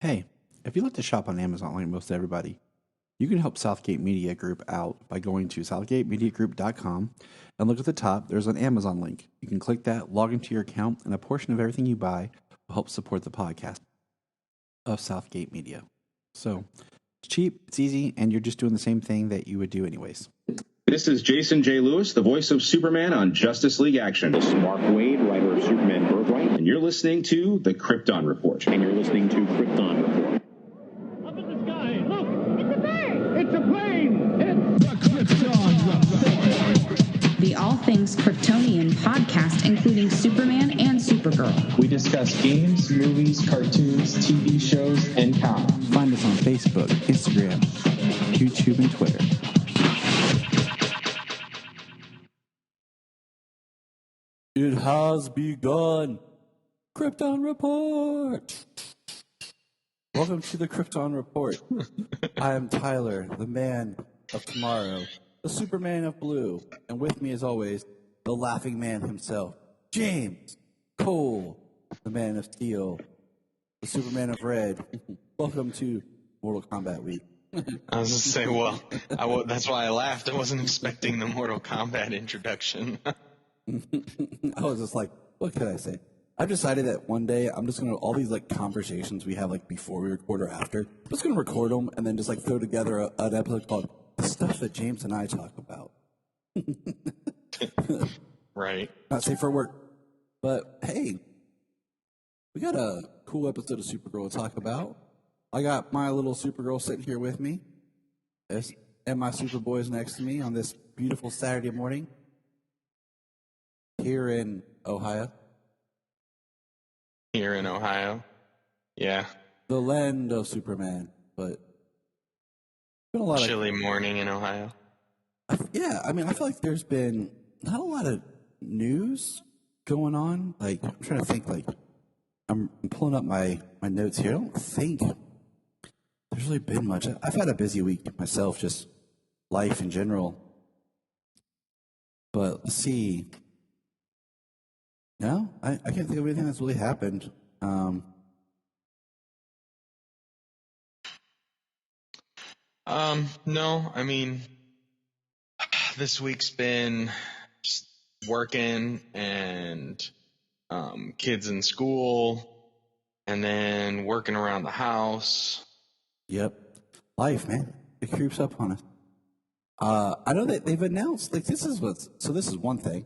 Hey, if you like to shop on Amazon like most everybody, you can help Southgate Media Group out by going to southgatemediagroup.com and look at the top. There's an Amazon link. You can click that, log into your account, and a portion of everything you buy will help support the podcast of Southgate Media. So it's cheap, it's easy, and you're just doing the same thing that you would do anyways. This is Jason J. Lewis, the voice of Superman on Justice League Action. This is Mark Wade, writer of Superman Birthright. And you're listening to The Krypton Report. And you're listening to Krypton Report. Up in the sky, look! It's a bird! It's a plane! It's the Krypton Report! The All Things Kryptonian podcast, including Superman and Supergirl. We discuss games, movies, cartoons, TV shows, and comics. Find us on Facebook, Instagram, YouTube, and Twitter. It has begun. Krypton Report. Welcome to the Krypton Report. I am Tyler, the man of tomorrow, the Superman of blue, and with me, as always, the laughing man himself, James Cole, the man of steel, the Superman of red. Welcome to Mortal Kombat Week. I was just saying, that's why I laughed. I wasn't expecting the Mortal Kombat introduction. I was just like, what could I say? I've decided that one day I'm just gonna all these like conversations we have like before we record or after. I'm just gonna record them and then just like throw together an episode called "The Stuff That James and I Talk About." Right. Not safe for work, but hey, we got a cool episode of Supergirl to talk about. I got my little Supergirl sitting here with me, and my Superboy's next to me on this beautiful Saturday morning here in Ohio. Here in Ohio. Yeah. The land of Superman, but it's been a lot chilly morning in Ohio. I feel like there's been not a lot of news going on. Like, I'm trying to think, like, I'm pulling up my notes here. I don't think there's really been much. I've had a busy week myself, just life in general. But let's see. No, I can't think of anything that's really happened. No, I mean, this week's been just working and kids in school and then working around the house. Yep. Life, man. It creeps up on us. I know that they've announced, like, this is one thing.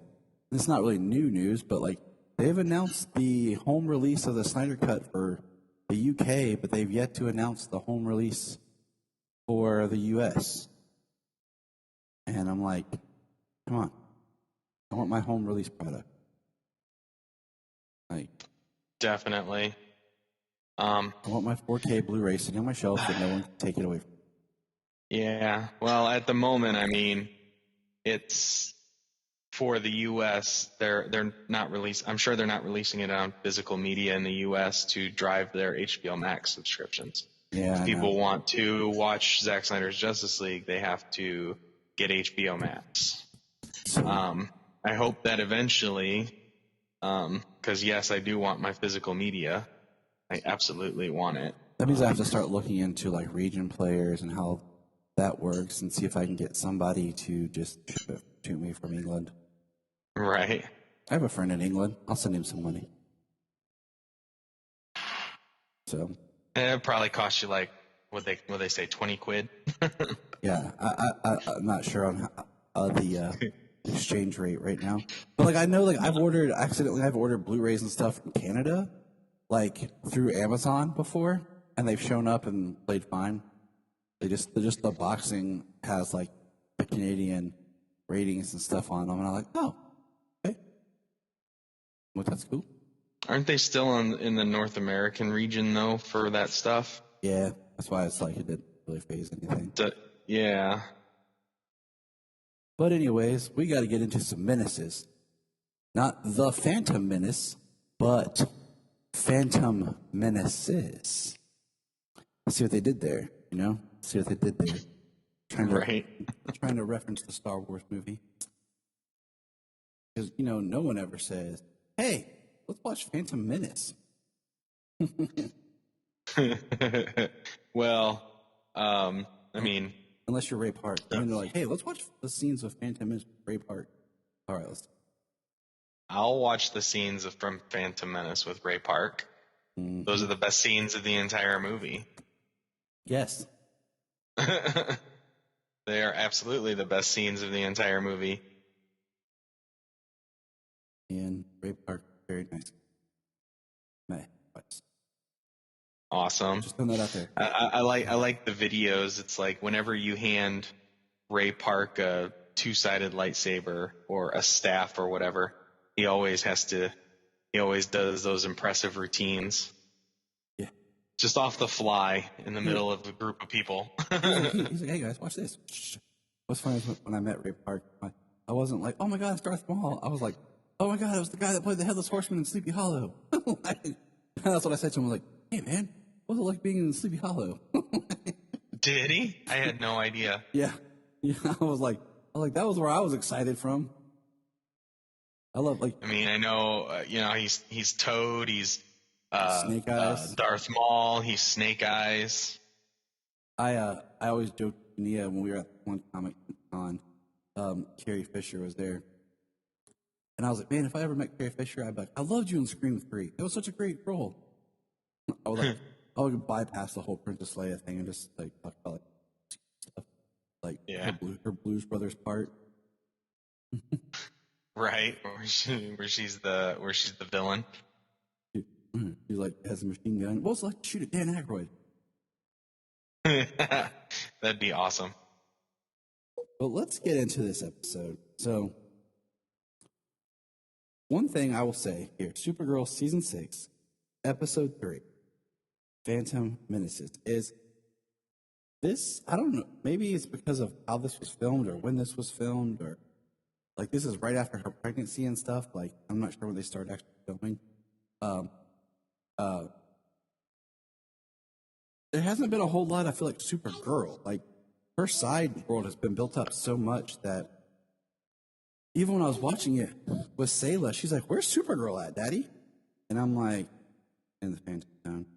It's not really new news, but like they've announced the home release of the Snyder Cut for the UK, but they've yet to announce the home release for the US. And I'm like, come on, I want my home release product. Like, definitely. I want my 4K Blu-ray sitting on my shelf and no one can take it away from me. Yeah. Well, at the moment, I mean, it's. For the U.S., they're not I'm sure they're not releasing it on physical media in the U.S. to drive their HBO Max subscriptions. Yeah, if people want to watch Zack Snyder's Justice League, they have to get HBO Max. I hope that eventually, because yes, I do want my physical media. I absolutely want it. That means I have to start looking into like region players and how that works, and see if I can get somebody to just ship it to me from England. Right. I have a friend in England. I'll send him some money. So. It probably cost you like what they say, 20 quid. Yeah, I'm not sure on the exchange rate right now, but like I know, like I've ordered Blu-rays and stuff from Canada, like through Amazon before, and they've shown up and played fine. The boxing has like the Canadian ratings and stuff on them, and I'm like, oh, okay, well, that's cool. Aren't they still in the North American region though for that stuff? Yeah, that's why it's like it didn't really phase anything. Yeah. But anyways, we got to get into some menaces. Not the Phantom Menace, but Phantom Menaces. Let's see what they did there, you know? See what they did there. Trying to reference the Star Wars movie. Because, no one ever says, hey, let's watch Phantom Menace. Well, I mean, Unless you're Ray Park. And they're like, hey, let's watch the scenes of Phantom Menace with Ray Park. All right, let's. I'll watch the scenes from Phantom Menace with Ray Park. Mm-hmm. Those are the best scenes of the entire movie. Yes. They are absolutely the best scenes of the entire movie. And Ray Park, very nice. Met twice. Awesome. Just throwing that out there. I like the videos. It's like whenever you hand Ray Park a two-sided lightsaber or a staff or whatever, he always does those impressive routines. Yeah. Just off the fly in the middle of a group of people. He's like, hey guys, watch this. What's funny is when I met Ray Park, I wasn't like, oh my God, it's Darth Maul. I was like, oh my God, it was the guy that played the Headless Horseman in Sleepy Hollow. That's what I said to him. I was like, hey man, what's it like being in Sleepy Hollow? Did he? I had no idea. Yeah. I was like, that was where I was excited from. I love I mean, I know, he's Toad, he's Snake Eyes, Darth Maul, he's Snake Eyes. I always joked with Nia when we were at one Comic Con, Carrie Fisher was there. And I was like, man, if I ever met Carrie Fisher, I'd be like, I loved you in Scream 3. It was such a great role. I would bypass the whole Princess Leia thing and just like talk about like stuff. Like her Blues Brothers part. Right, where she's the villain. She like has a machine gun. What was it like to shoot at Dan Aykroyd? That'd be awesome. But let's get into this episode. So, one thing I will say here, Supergirl Season 6, Episode 3, Phantom Menaces, is this, I don't know, maybe it's because of how this was filmed or when this was filmed, or like this is right after her pregnancy and stuff. Like, I'm not sure when they started actually filming. There hasn't been a whole lot, I feel like, Supergirl. Like, her side world has been built up so much that even when I was watching it with Sayla, she's like, where's Supergirl at, Daddy? And I'm like, in the Phantom Zone.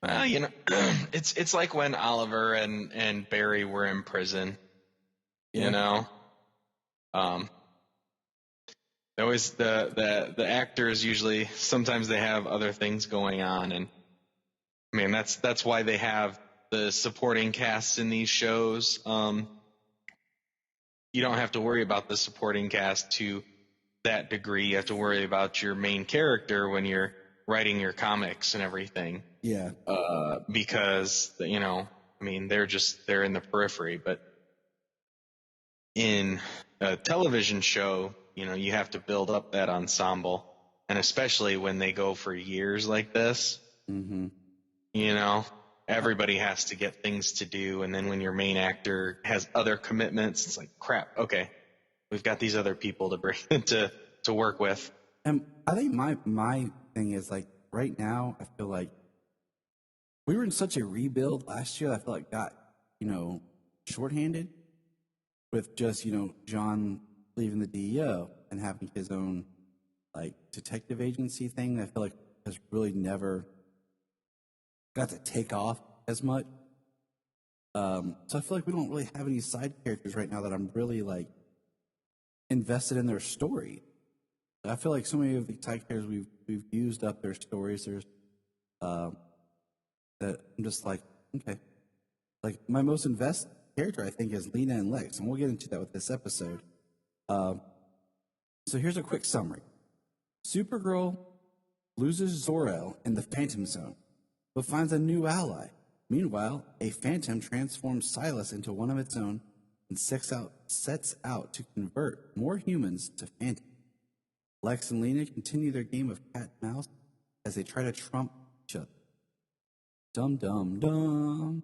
Well, it's like when Oliver and Barry were in prison. You know? They always the actors usually sometimes they have other things going on, and I mean that's why they have the supporting casts in these shows. You don't have to worry about the supporting cast to that degree. You have to worry about your main character when you're writing your comics and everything. Yeah. Because they're in the periphery, but in a television show, you have to build up that ensemble, and especially when they go for years like this, everybody has to get things to do, and then when your main actor has other commitments, it's like, crap, okay, we've got these other people to bring to work with. And I think my thing is, like, right now, I feel like we were in such a rebuild last year that I feel like got, shorthanded with just, John leaving the DEO and having his own, like, detective agency thing that I feel like has really never got to take off as much. So I feel like we don't really have any side characters right now that I'm really, like, invested in their story. I feel like so many of the side characters we've used up their stories. There's that I'm just like, okay. Like, my most invested character, I think, is Lena and Lex, and we'll get into that with this episode. So here's a quick summary. Supergirl loses Zor-El in the Phantom Zone, but finds a new ally. Meanwhile, a phantom transforms Silas into one of its own and sets out to convert more humans to phantoms. Lex and Lena continue their game of cat and mouse as they try to trump each other. Dum dum dum.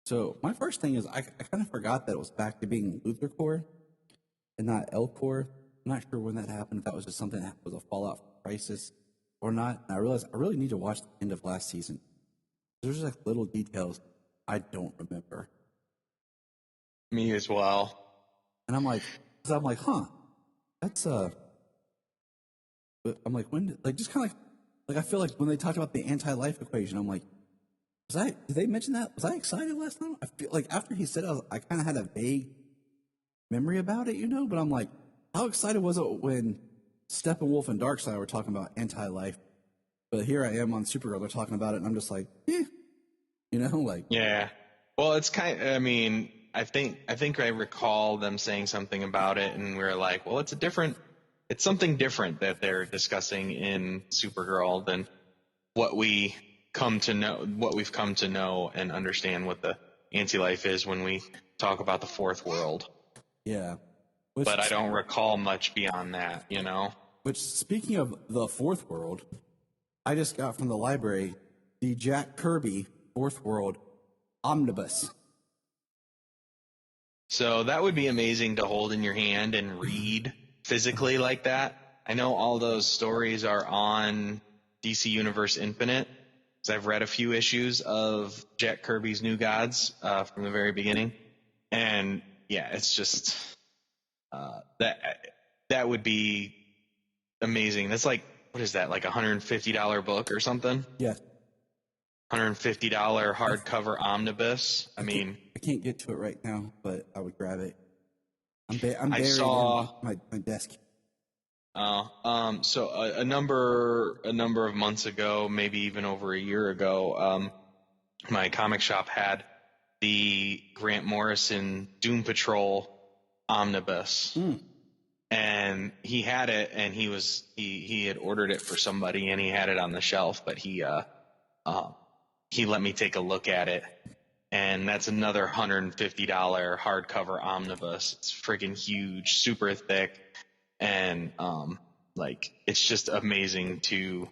So my first thing is I kind of forgot that it was back to being Luthor Corps and not L Corps. I'm not sure when that happened, if that was just something that was a Fallout Crisis or not. And I realized I really need to watch the end of last season. There's just like little details I don't remember. Me as well. And I'm like, huh, that's but I'm like, when did, like, just kind of like Like, I feel like when they talked about the anti-life equation, I'm like, did they mention that? Was I excited last time? I feel like after he said it, I kind of had a vague memory about it, you know? But I'm like, how excited was it when Steppenwolf and Darkseid were talking about anti-life? But here I am on Supergirl, they're talking about it, and I'm just like, you know, like. Yeah. Well, it's I mean, I think I recall them saying something about it, and we were like, well, it's something different that they're discussing in Supergirl than what we've come to know and understand what the anti-life is when we talk about the fourth world. Yeah. But I don't recall much beyond that, you know? Which, speaking of the fourth world, I just got from the library the Jack Kirby Fourth World Omnibus. So that would be amazing to hold in your hand and read physically like that. I know all those stories are on DC Universe Infinite, because I've read a few issues of Jack Kirby's New Gods from the very beginning. And yeah, it's just that would be amazing. That's like, what is that, like $150 book or something? Yeah. $150 hardcover omnibus. I mean, I can't get to it right now, but I would grab it. I'm buried in my desk. So a number of months ago, maybe even over a year ago, my comic shop had the Grant Morrison Doom Patrol omnibus. And he had it, and he had ordered it for somebody, and he had it on the shelf, but he let me take a look at it, and that's another $150 hardcover omnibus. It's freaking huge, super thick, and like, it's just amazing to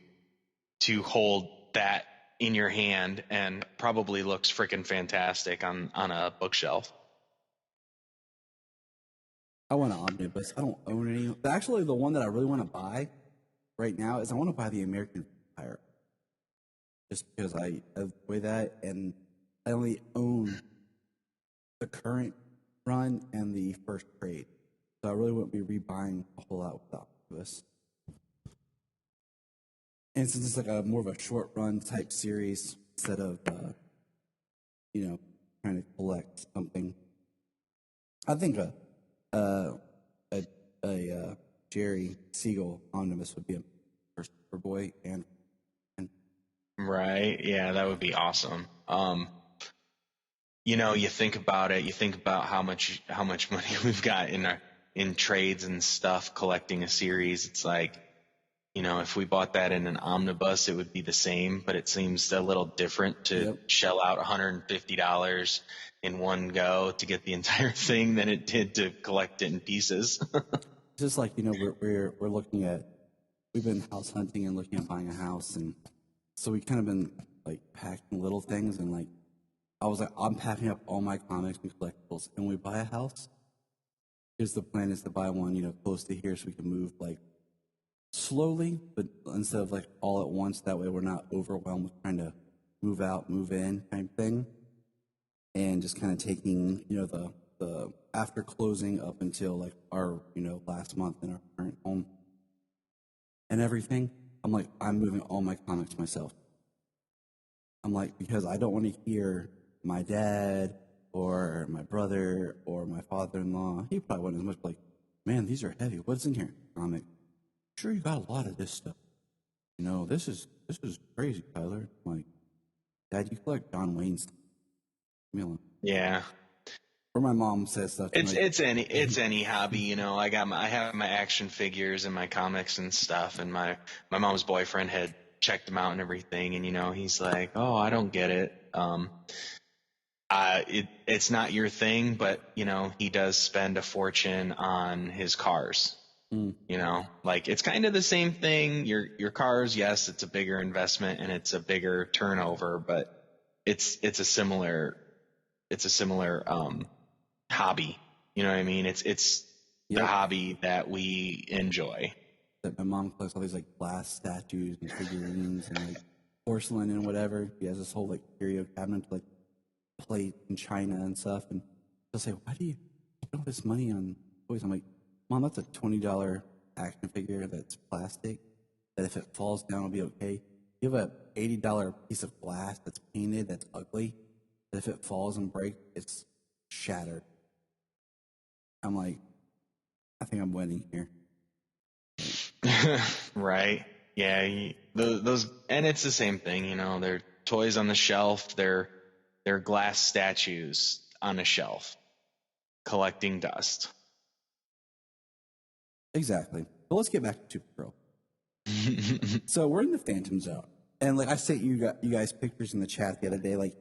hold that in your hand, and probably looks freaking fantastic on a bookshelf. I want an omnibus. I don't own any. Actually, the one that I really want to buy right now is I want to buy the American Empire. Just because I enjoy that, and I only own the current run and the first trade. So I really wouldn't be rebuying a whole lot with the omnibus. And since it's like a more of a short run type series instead of, trying to collect something, I think a Jerry Siegel omnibus would be a for Superboy and Right. Yeah, that would be awesome. You think about it, you think about how much money we've got in trades and stuff collecting a series. It's like, if we bought that in an omnibus, it would be the same, but it seems a little different to shell out $150 in one go to get the entire thing than it did to collect it in pieces. Just like, we're looking at, we've been house hunting and looking at buying a house, and so we kind of been like packing little things, and like I was like, I'm packing up all my comics and collectibles, and when we buy a house, here's the plan: is to buy one, close to here, so we can move like slowly, but instead of like all at once. That way, we're not overwhelmed with trying to move out, move in kind of thing, and just kind of taking the after closing up until like our last month in our current home and everything. I'm like, I'm moving all my comics myself. I'm like, because I don't want to hear my dad or my brother or my father-in-law. He probably wasn't as much like, man, these are heavy. What's in here? Comic. Sure, you got a lot of this stuff. This is crazy, Tyler. I'm like, Dad, you collect John Wayne stuff. Leave me alone. Yeah. Or my mom says stuff. It's any hobby, I have my action figures and my comics and stuff, and my mom's boyfriend had checked them out and everything, and he's like, oh, I don't get it. It's not your thing, but he does spend a fortune on his cars. Like, it's kind of the same thing. Your cars, yes, it's a bigger investment and it's a bigger turnover, but it's a similar hobby. You know what I mean? It's the hobby that we enjoy. That my mom collects all these like glass statues and figurines and like porcelain and whatever. She has this whole like curio cabinet to like plate and china and stuff. And she'll say, "Why do you spend all this money on toys?" I'm like, "Mom, that's a $20 action figure that's plastic. that if it falls down, it'll be okay. You have a $80 piece of glass that's painted, that's ugly, that if it falls and breaks, it's shattered. I'm like, I think I'm winning here. Right. Yeah. Those, and it's the same thing, you know, they're toys on the shelf. They're glass statues on a shelf collecting dust. Exactly. But let's get back to Supergirl. So we're in the Phantom Zone. And like I sent you guys pictures in the chat the other day. Like,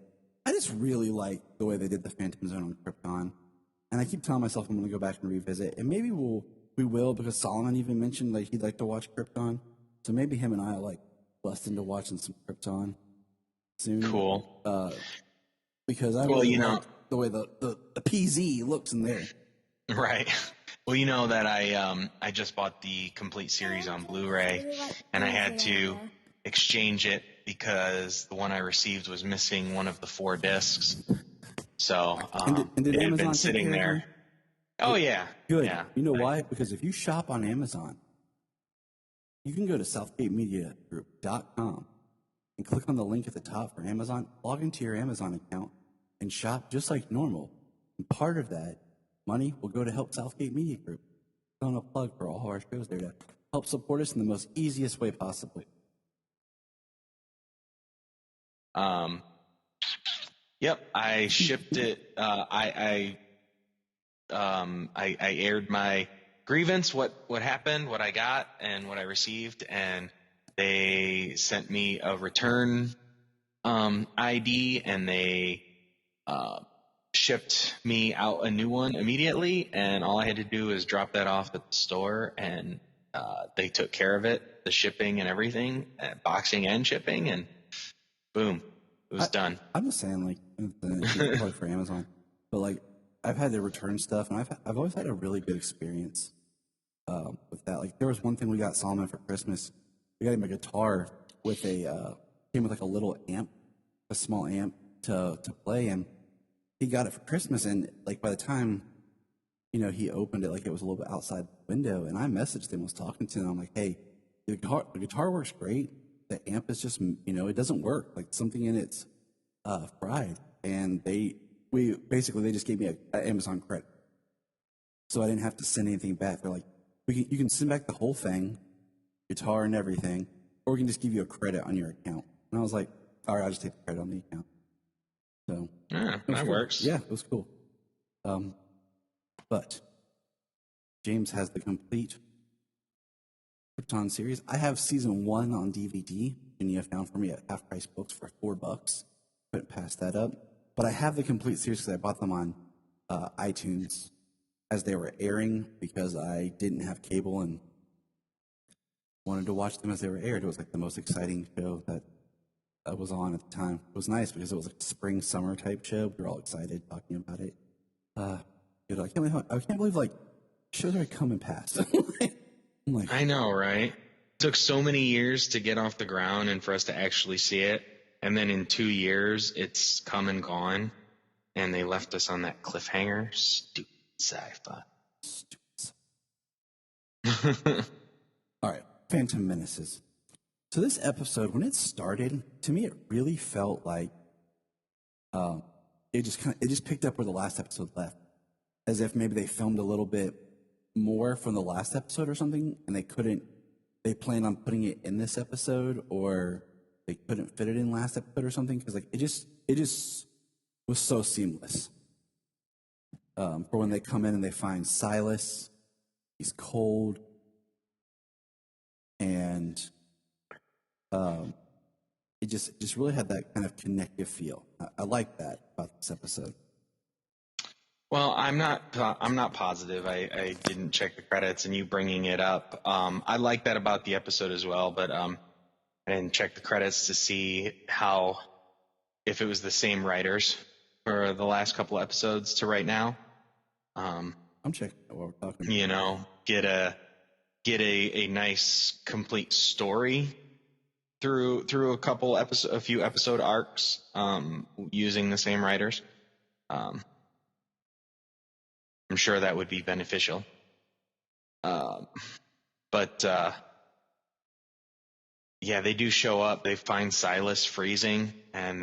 I just really like the way they did the Phantom Zone on Krypton. And I keep telling myself I'm going to go back and revisit. And maybe we will, because Solomon even mentioned like he'd like to watch Krypton. So maybe him and I are like blessed into watching some Krypton soon. Cool. Because I really like the way the PZ looks in there. Right. Well, you know that I just bought the complete series on Blu-ray, and I had to exchange it because the one I received was missing one of the 4 discs. So and did it had Amazon been take sitting care of there. you? Oh yeah, Good. Yeah. You know why? Because if you shop on Amazon, you can go to southgatemediagroup.com and click on the link at the top for Amazon, log into your Amazon account, and shop just like normal. And part of that money will go to help Southgate Media Group. On a plug for all our shows there to help support us in the most easiest way possible. Yep, I shipped it. I aired my grievance, what happened, what I got, and what I received, and they sent me a return ID, and they shipped me out a new one immediately, and all I had to do was drop that off at the store, and they took care of it, the shipping and everything, boxing and shipping, and boom, it was done. I'm just saying, like, it's plug for Amazon, but like, I've had to return stuff, and I've always had a really good experience with that. Like, there was one thing we got Solomon for Christmas. We got him a guitar with came with like a little amp, a small amp to play, and he got it for Christmas. And like by the time, you know, he opened it, like it was a little bit outside the window, and I messaged him, was talking to him. I'm like, hey, the guitar works great. The amp is just, you know, it doesn't work. Like something in it's fried, and they just gave me an Amazon credit, so I didn't have to send anything back. They're like, you can send back the whole thing, guitar and everything, or we can just give you a credit on your account. And I was like, all right, I'll just take the credit on the account. So Yeah, that cool. works. Yeah, it was cool. But James has the complete Krypton series. I have season 1 on DVD, and you have found for me at Half Price Books for $4. Couldn't pass that up. But I have the complete series because I bought them on iTunes as they were airing, because I didn't have cable and wanted to watch them as they were aired. It was like the most exciting show that was on at the time. It was nice because it was like a spring summer type show. We were all excited talking about it. You know, I can't believe like shows are coming past. I'm like, I know, right? It took so many years to get off the ground and for us to actually see it, and then in 2 years it's come and gone, and they left us on that cliffhanger. Stupid sci-fi. all right, Phantom Menaces. So this episode, when it started, to me, it really felt like it just picked up where the last episode left, as if maybe they filmed a little bit more from the last episode or something, and they planned on putting it in this episode, or they couldn't fit it in last episode or something, because like it just was so seamless. For when they come in and they find Silas, he's cold, and it just really had that kind of connective feel. I like that about this episode. Well, I'm not positive. I didn't check the credits, and you bringing it up, I like that about the episode as well. But I didn't check the credits to see if it was the same writers for the last couple episodes to right now. I'm checking out what we're talking about. You know, get a nice complete story through a few episode arcs, using the same writers. I'm sure that would be beneficial. But yeah, they do show up. They find Silas freezing, and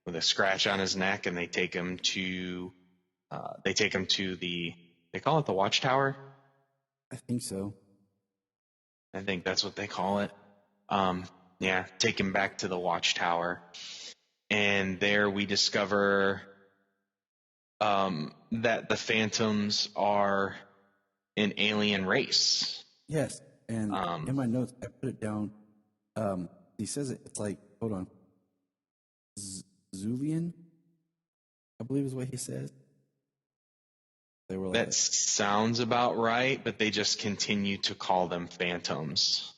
with a scratch on his neck, and they take him to they call it the Watchtower. I think so. I think that's what they call it. Yeah, take him back to the Watchtower, and there we discover that the Phantoms are an alien race. Yes, and in my notes I put it down. He says it's like, hold on, Zulian, I believe is what he says. They were like That sounds about right, but they just continue to call them Phantoms.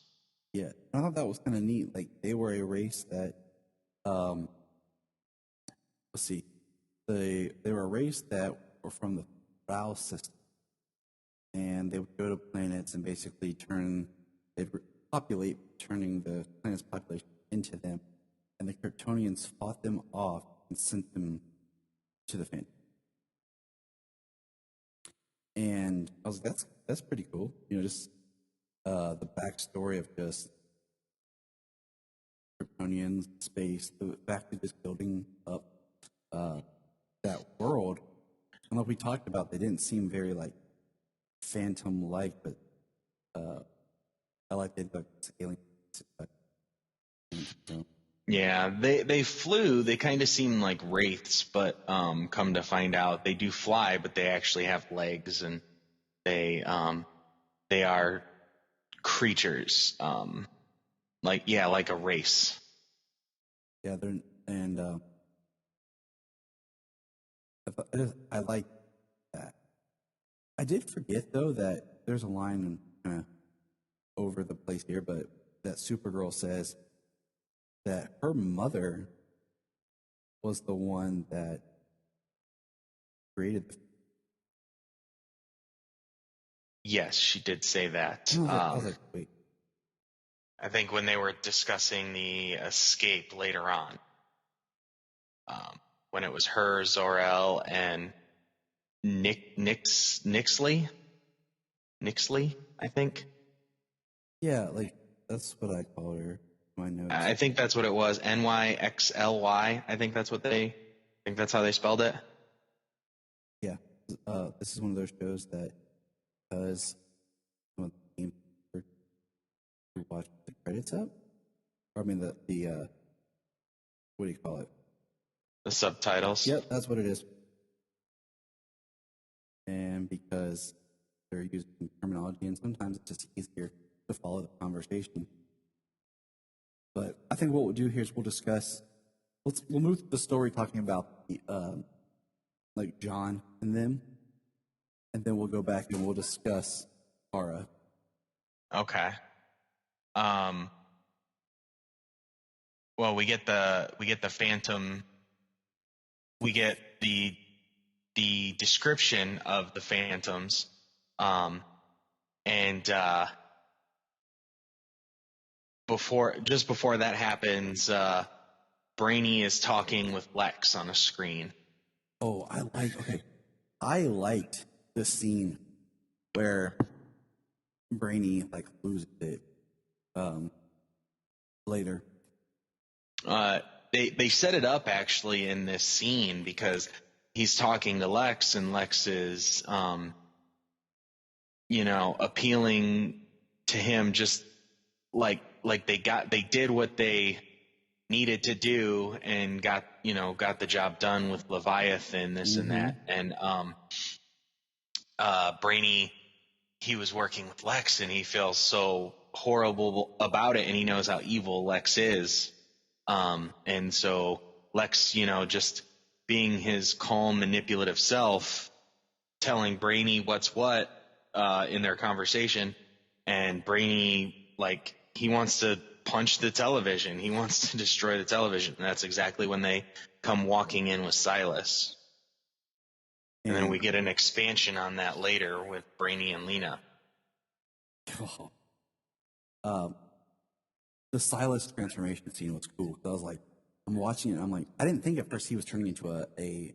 Yeah, I thought that was kind of neat. Like they were a race that, let's see, they were a race that were from the Bow system, and they would go to planets and basically they'd populate, turning the planet's population into them, and the Kryptonians fought them off and sent them to the Phantom. And I was like, that's pretty cool. You know, just the backstory of just Kryptonians, space, the fact of just building up that world. And like we talked about, they didn't seem very like Phantom-like, but I like the alien. Yeah, they flew. They kind of seem like wraiths, but come to find out, they do fly, but they actually have legs, and they are creatures, like a race. Yeah, I like that. I did forget though that there's a line kind of over the place here, but that Supergirl says that her mother was the one that created Yes, she did say that. I was like, wait. I think when they were discussing the escape later on, when it was her, Zor-El, and Nixley, I think. Yeah, like that's what I call her. My notes. I think that's what it was. Nyxly. I think that's how they spelled it. Yeah, this is one of those shows that does some of the games to watch the credits up. Or, I mean the what do you call it? The subtitles. Yep, that's what it is. And because they're using terminology, and sometimes it's just easier to follow the conversation. But I think what we'll do here is we'll move through the story talking about the like John and them, and then we'll go back and we'll discuss Kara. Okay. Well, we get the Phantom. We get the description of the Phantoms, and before that happens, Brainy is talking with Lex on a screen. Oh, I liked the scene where Brainy like loses it later. They set it up actually in this scene because he's talking to Lex, and Lex is appealing to him, just like they did what they needed to do and got the job done with Leviathan, this and that. And Brainy, he was working with Lex, and he feels so horrible about it, and he knows how evil Lex is. And so Lex, just being his calm, manipulative self, telling Brainy what's what in their conversation, and Brainy, like, he wants to punch the television. He wants to destroy the television. And that's exactly when they come walking in with Silas. And then we get an expansion on that later with Brainy and Lena. The Silas transformation scene was cool. I was like, I'm watching it, and I'm like, I didn't think at first he was turning into a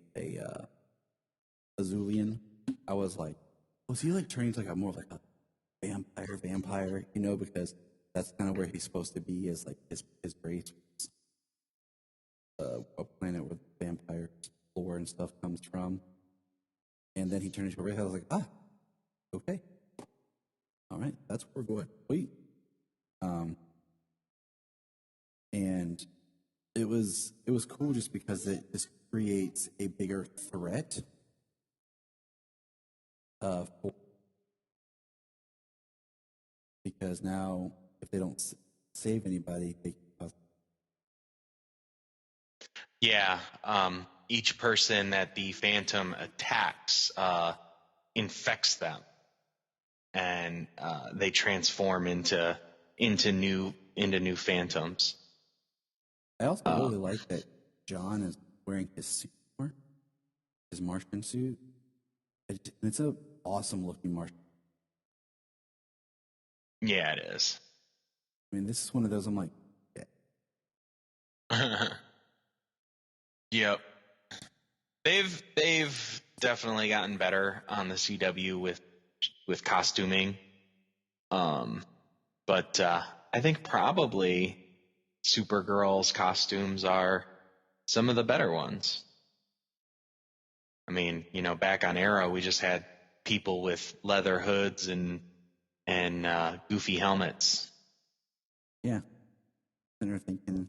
Azulian. I was like, was he like turning into like a more like a vampire, because that's kind of where he's supposed to be, is like his race, a planet where the vampire lore and stuff comes from. And then he turned into a race. I was like, okay, all right, that's where we're going. Wait, and it was cool just because it just creates a bigger threat. Because now, if they don't save anybody, they Yeah. Each person that the Phantom attacks infects them, and they transform into new Phantoms. I also really like that John is wearing his suit more, his Martian suit. It's an awesome looking Martian. Yeah, it is. I mean, this is one of those I'm like, yeah. Yep. They've definitely gotten better on the CW with costuming. But I think probably Supergirl's costumes are some of the better ones. I mean, back on Arrow, we just had people with leather hoods and goofy helmets. Yeah. And they're thinking,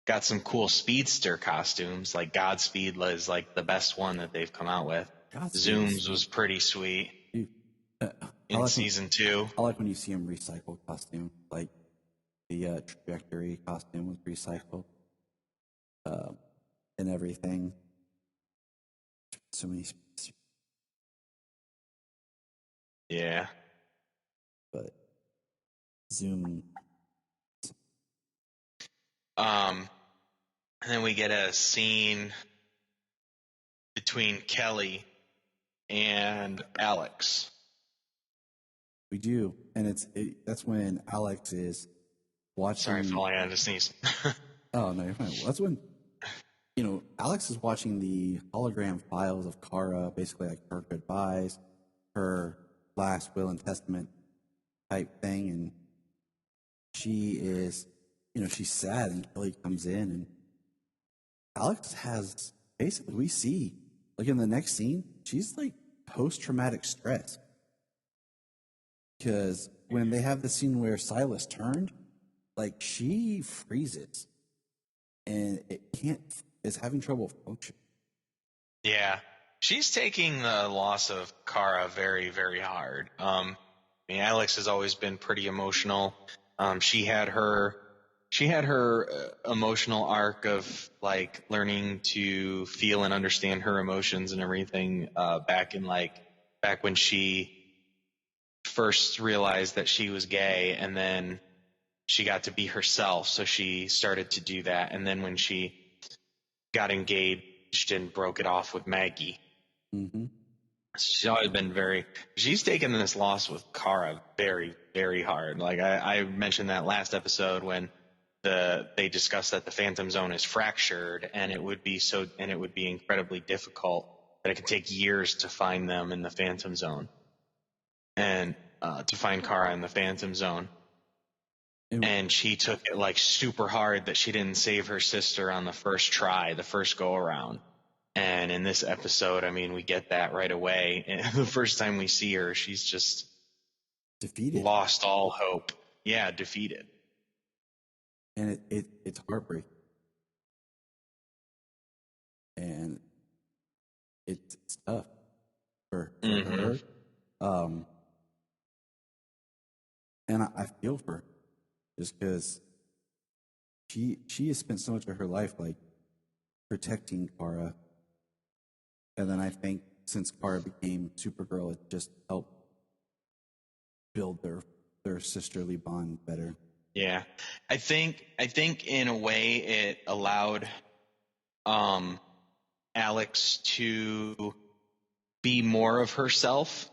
got some cool speedster costumes. Like Godspeed is like the best one that they've come out with. Zooms was pretty sweet. Dude, in season 2. I like when you see him recycle costume, like the trajectory costume was recycled, and everything. So many. Yeah. But Zoom. And then we get a scene between Kelly and Alex. We do, and that's when Alex is watching. Sorry, falling out of the sneeze. Oh no, you're fine. Well, that's when Alex is watching the hologram files of Kara, basically like her goodbyes, her last will and testament type thing, and she is, she's sad, and Kelly comes in, and Alex has basically, we see, like in the next scene, she's like post-traumatic stress. Because when they have the scene where Silas turned, like she freezes and is having trouble functioning. Yeah. She's taking the loss of Kara very, very hard. I mean, Alex has always been pretty emotional. She had her emotional arc of like learning to feel and understand her emotions and everything back when she first realized that she was gay, and then she got to be herself, so she started to do that. And then when she got engaged and broke it off with Maggie, she's always been she's taken this loss with Kara very, very hard. Like I mentioned that last episode when they discussed that the Phantom Zone is fractured, and it would be incredibly difficult, that it could take years to find them in the Phantom Zone, and to find Kara in the Phantom Zone. And she took it like super hard that she didn't save her sister on the first try, the first go around. And in this episode, I mean, we get that right away. And the first time we see her, she's just defeated, lost all hope. Yeah, defeated. And it's heartbreaking. And it's tough for her. And I feel for her, just because she has spent so much of her life like protecting Kara, and then I think since Kara became Supergirl, it just helped build their sisterly bond better. Yeah, I think in a way it allowed Alex to be more of herself.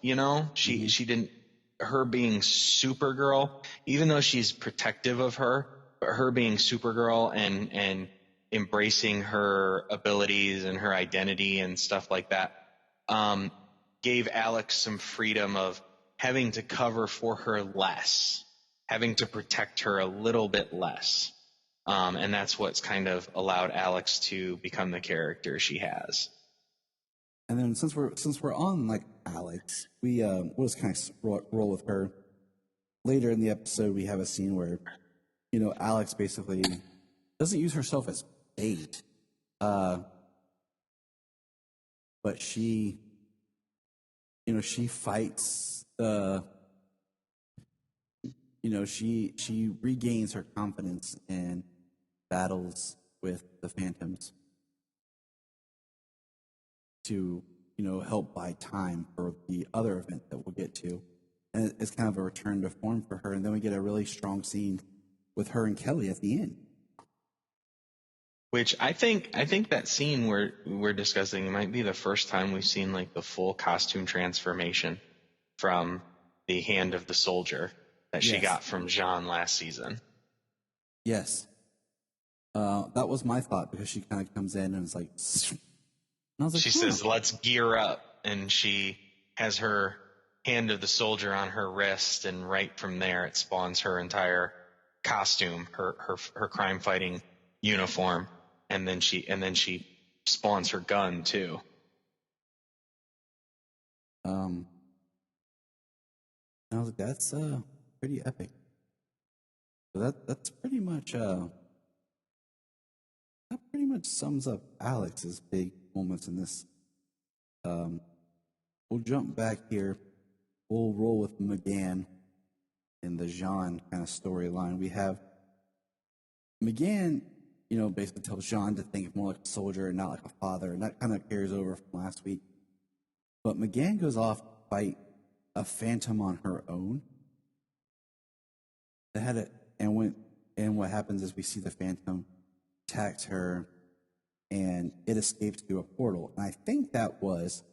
She didn't. Her being Supergirl, even though she's protective of her, but her being Supergirl and embracing her abilities and her identity and stuff like that, gave Alex some freedom of having to cover for her less. having to protect her a little bit less. And that's what's kind of allowed Alex to become the character she has. And then since we're on like Alex, we'll just kind of roll with her. Later in the episode, we have a scene where, Alex basically doesn't use herself as bait, but she fights she regains her confidence and battles with the Phantoms to, help buy time for the other event that we'll get to. And it's kind of a return to form for her. And then we get a really strong scene with her and Kelly at the end. Which I think that scene we're discussing might be the first time we've seen like the full costume transformation from the hand of the soldier that she got from Jean last season. Yes. That was my thought, because she kind of comes in and is like, and I was like, she says, "Let's gear up," and she has her hand of the soldier on her wrist, and right from there it spawns her entire costume, her crime fighting uniform, and then she spawns her gun too. I was like, that's pretty epic. So that's pretty much that pretty much sums up Alex's big moments in this. We'll jump back here. We'll roll with McGann in the Jean kind of storyline. We have McGann, basically tells Jean to think more like a soldier and not like a father, and that kind of carries over from last week. But McGann goes off to fight a Phantom on her own. And what happens is we see the Phantom attacks her, and it escapes through a portal. And I think that was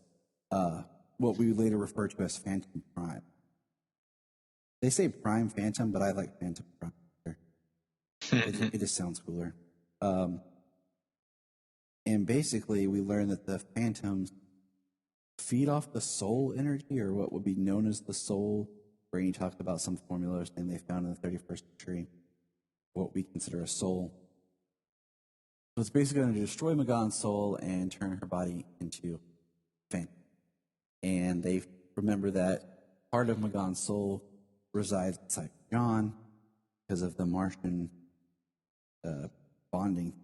what we later refer to as Phantom Prime. They say Prime Phantom, but I like Phantom Prime. It just sounds cooler. And basically, we learn that the Phantoms feed off the soul energy, or what would be known as the soul. Brainy talked about some formulas and they found in the 31st century what we consider a soul. So it's basically going to destroy M'Gann's soul and turn her body into Phantom. And they remember that part of M'Gann's soul resides inside John because of the Martian bonding.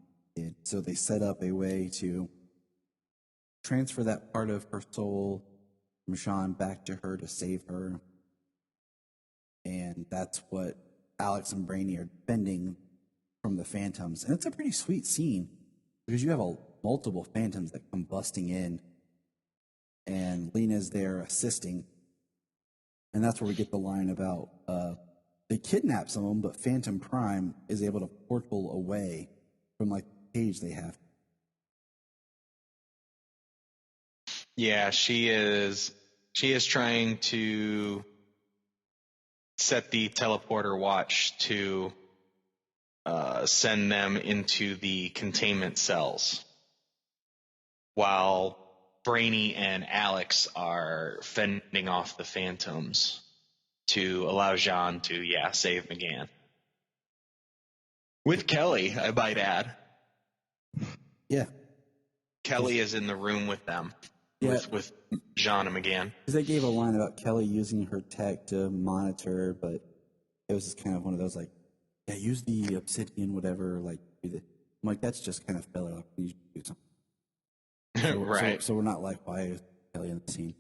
So they set up a way to transfer that part of her soul from Jean back to her to save her. And that's what Alex and Brainy are defending from the Phantoms. And it's a pretty sweet scene because you have multiple Phantoms that come busting in, and Lena's there assisting. And that's where we get the line about they kidnap some of them, but Phantom Prime is able to portal away from like the cage they have. Yeah, she is trying to set the teleporter watch to send them into the containment cells, while Brainy and Alex are fending off the Phantoms to allow Jean to, save McGann. With Kelly, I might add. Yeah. Kelly is in the room with them, with Jean and McGann. Because they gave a line about Kelly using her tech to monitor, but it was just kind of one of those like, yeah, use the obsidian, whatever. Like, I'm like, that's just kind of filler. Like, you do something. So, right. So we're not like, why is Kelly in the scene?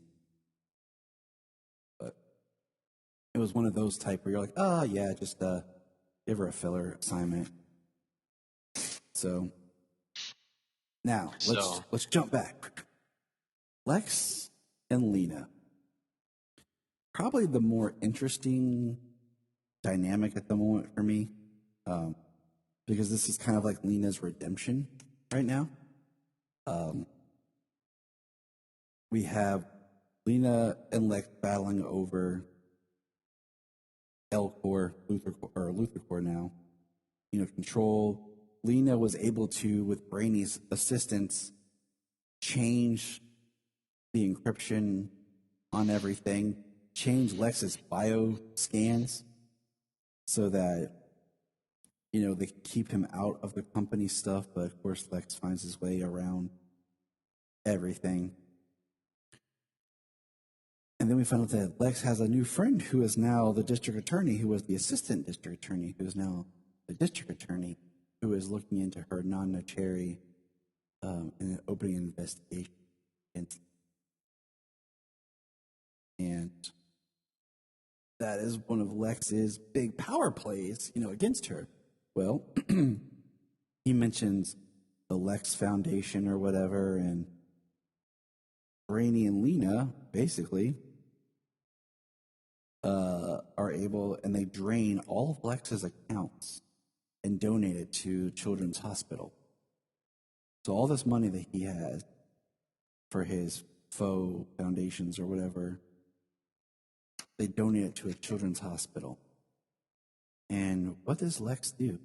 But it was one of those type where you're like, oh yeah, just give her a filler assignment. So now let's jump back. Lex and Lena. Probably the more interesting dynamic at the moment for me, because this is kind of like Lena's redemption right now. We have Lena and Lex battling over L-Core, Luthor Core now. Control. Lena was able to, with Brainy's assistance, change the encryption on everything, change Lex's bio scans so that, they keep him out of the company stuff. But of course, Lex finds his way around everything. And then we found out that Lex has a new friend who is now the district attorney, who was the assistant district attorney, who is now the district attorney, who is looking into her non-notary and opening an investigation against. And that is one of Lex's big power plays, against her. Well, he mentions the Lex Foundation or whatever, and Brainy and Lena basically are able, and they drain all of Lex's accounts and donate it to Children's Hospital. So all this money that he has for his faux foundations or whatever, they donate it to a children's hospital. And what does Lex do?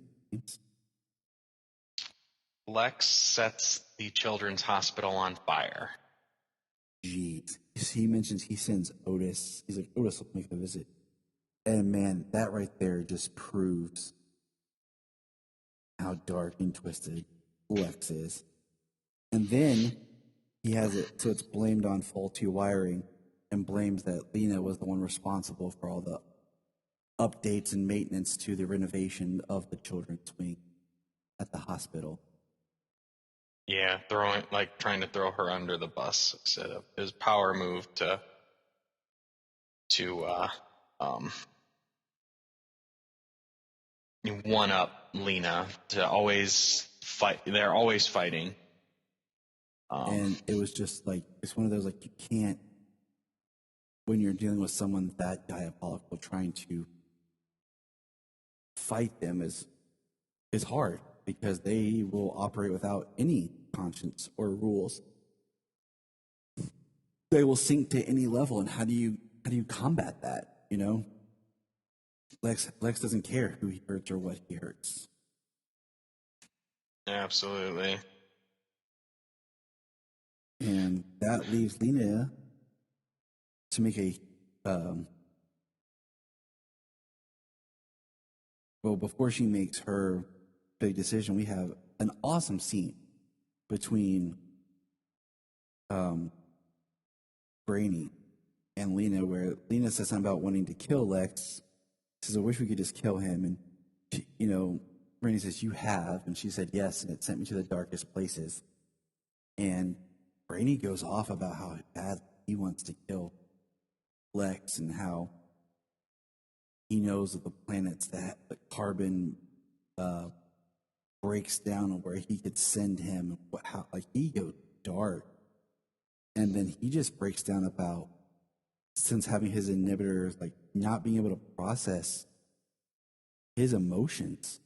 Lex sets the children's hospital on fire. Jeez. He mentions he sends Otis. He's like, Otis will make a visit. And man, that right there just proves how dark and twisted Lex is. And then he has it, so it's blamed on faulty wiring, and blames that Lena was the one responsible for all the updates and maintenance to the renovation of the children's wing at the hospital. Yeah, trying to throw her under the bus instead of his power move to one up Lena to always fight. They're always fighting. And it was just like, it's one of those, like, you can't, when you're dealing with someone that diabolical, trying to fight them is hard, because they will operate without any conscience or rules. They will sink to any level, and how do you combat that? Lex doesn't care who he hurts or what he hurts. Absolutely. And that leaves Lena to make a before she makes her big decision, we have an awesome scene between Brainy and Lena, where Lena says something about wanting to kill Lex. She says, I wish we could just kill him. And she, Brainy says, you have. And she said, yes, and it sent me to the darkest places. And Brainy goes off about how bad he wants to kill Lex, and how he knows of the planets that the carbon breaks down, and where he could send him. How he goes dark, and then he just breaks down about, since having his inhibitors, not being able to process his emotions.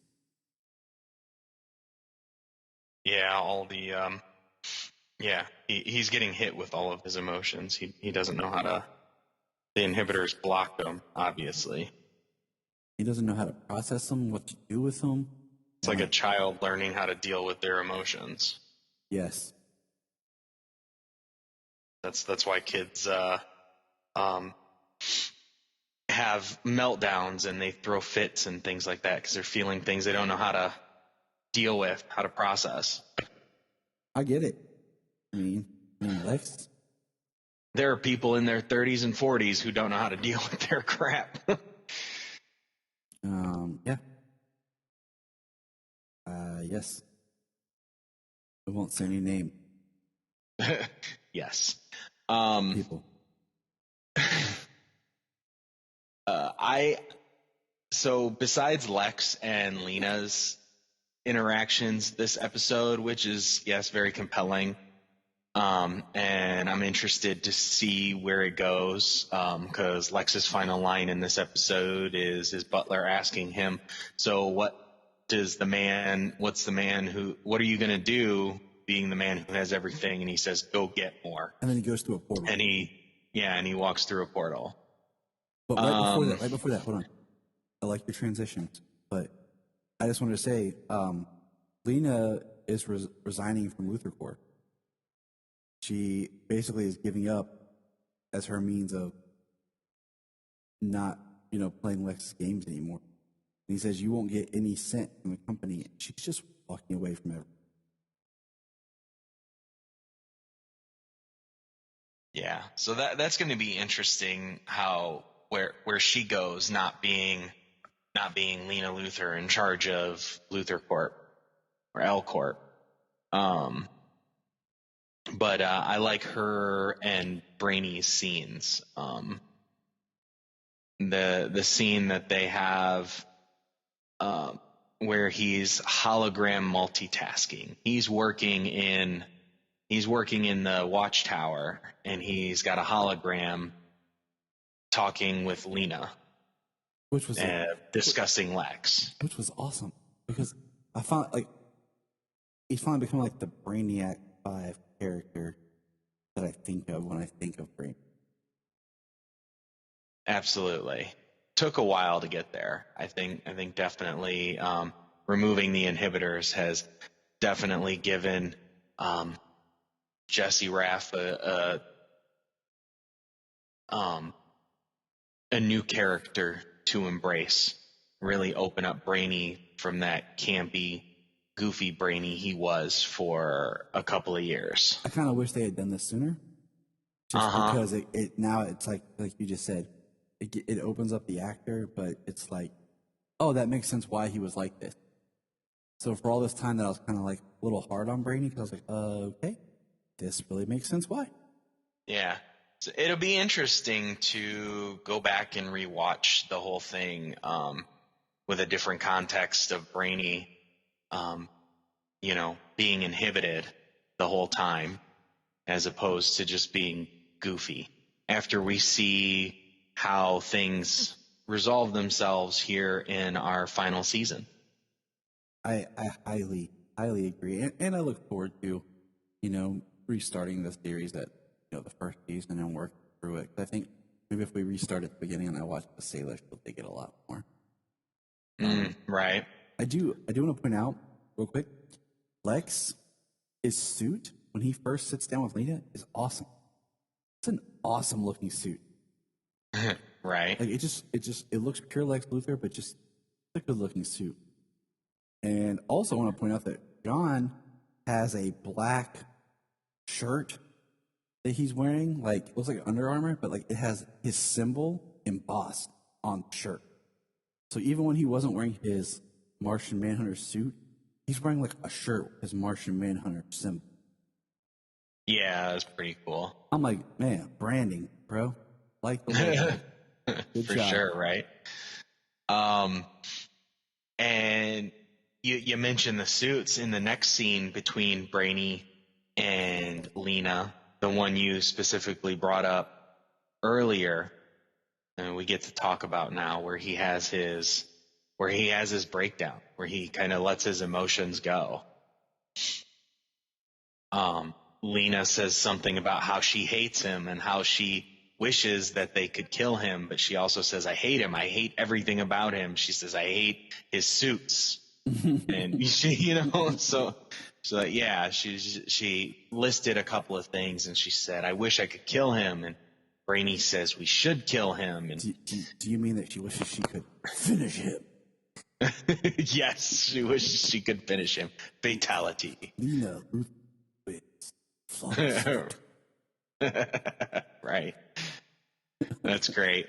Yeah, all the he's getting hit with all of his emotions. He doesn't know how to. The inhibitors block them, obviously. He doesn't know how to process them, what to do with them. It's like a child learning how to deal with their emotions. Yes. That's why kids have meltdowns and they throw fits and things like that, because they're feeling things they don't know how to deal with, how to process. I get it. I mean, Lex. There are people in their 30s and 40s who don't know how to deal with their crap. Yeah. Yes. I won't say any name. Yes. People. So besides Lex and Lena's interactions this episode, which is, yes, very compelling, and I'm interested to see where it goes, because Lex's final line in this episode is his butler asking him, so what are you going to do, being the man who has everything? And he says, go get more. And then he goes through a portal. And he walks through a portal. But right before that, hold on. I like your transitions, but I just wanted to say, Lena is resigning from Luthor Corps. She basically is giving up as her means of not, playing Lex's games anymore. And he says, you won't get any scent from the company. And she's just walking away from everything. Yeah, so that's going to be interesting how where she goes, not being Lena Luthor in charge of Luthor Corp or L Corp. But I like her and Brainy's scenes. The scene that they have where he's hologram multitasking. He's working in the watchtower, and he's got a hologram talking with Lena, Which was discussing Lex. Which was awesome, because I found he's finally become like the Brainiac 5 character that I think of when I think of Brainiac. Absolutely. Took a while to get there. I think definitely removing the inhibitors has definitely given Jesse Raff a new character to embrace. Really open up Brainy from that campy, goofy Brainy he was for a couple of years. I kind of wish they had done this sooner, just because it now it's like you just said, it opens up the actor, but it's like, oh, that makes sense why he was like this. So for all this time that I was kind of like a little hard on Brainy, because I was like, okay, this really makes sense why. Yeah. So it'll be interesting to go back and rewatch the whole thing with a different context of Brainy, being inhibited the whole time as opposed to just being goofy. After we see how things resolve themselves here in our final season. I highly agree. And I look forward to, restarting the series at, the first season and work through it. I think maybe if we restart at the beginning and I watch the Salish, we'll dig it a lot more. Right. I do want to point out real quick, Lex, his suit, when he first sits down with Lena, is awesome. It's an awesome looking suit. Right. Like it looks pure Lex Luthor, but just a good looking suit. And also I want to point out that John has a black shirt that he's wearing, looks like Under Armour, but it has his symbol embossed on the shirt. So even when he wasn't wearing his Martian Manhunter suit, he's wearing a shirt with his Martian Manhunter symbol. Yeah, that's pretty cool. I'm like, man, branding, bro. Like the logo. Good For job. sure, right? And you mentioned the suits in the next scene between Brainy and Lena, the one you specifically brought up earlier, and we get to talk about now, where he has his breakdown, where he kind of lets his emotions go. Lena says something about how she hates him and how she wishes that they could kill him, but she also says, I hate him. I hate everything about him. She says, I hate his suits. And she, so yeah, she listed a couple of things, and she said, I wish I could kill him. And Brainy says, we should kill him. And do you mean that she wishes she could finish him? Yes, she wishes she could finish him. Fatality. Lena wins. Right. That's great.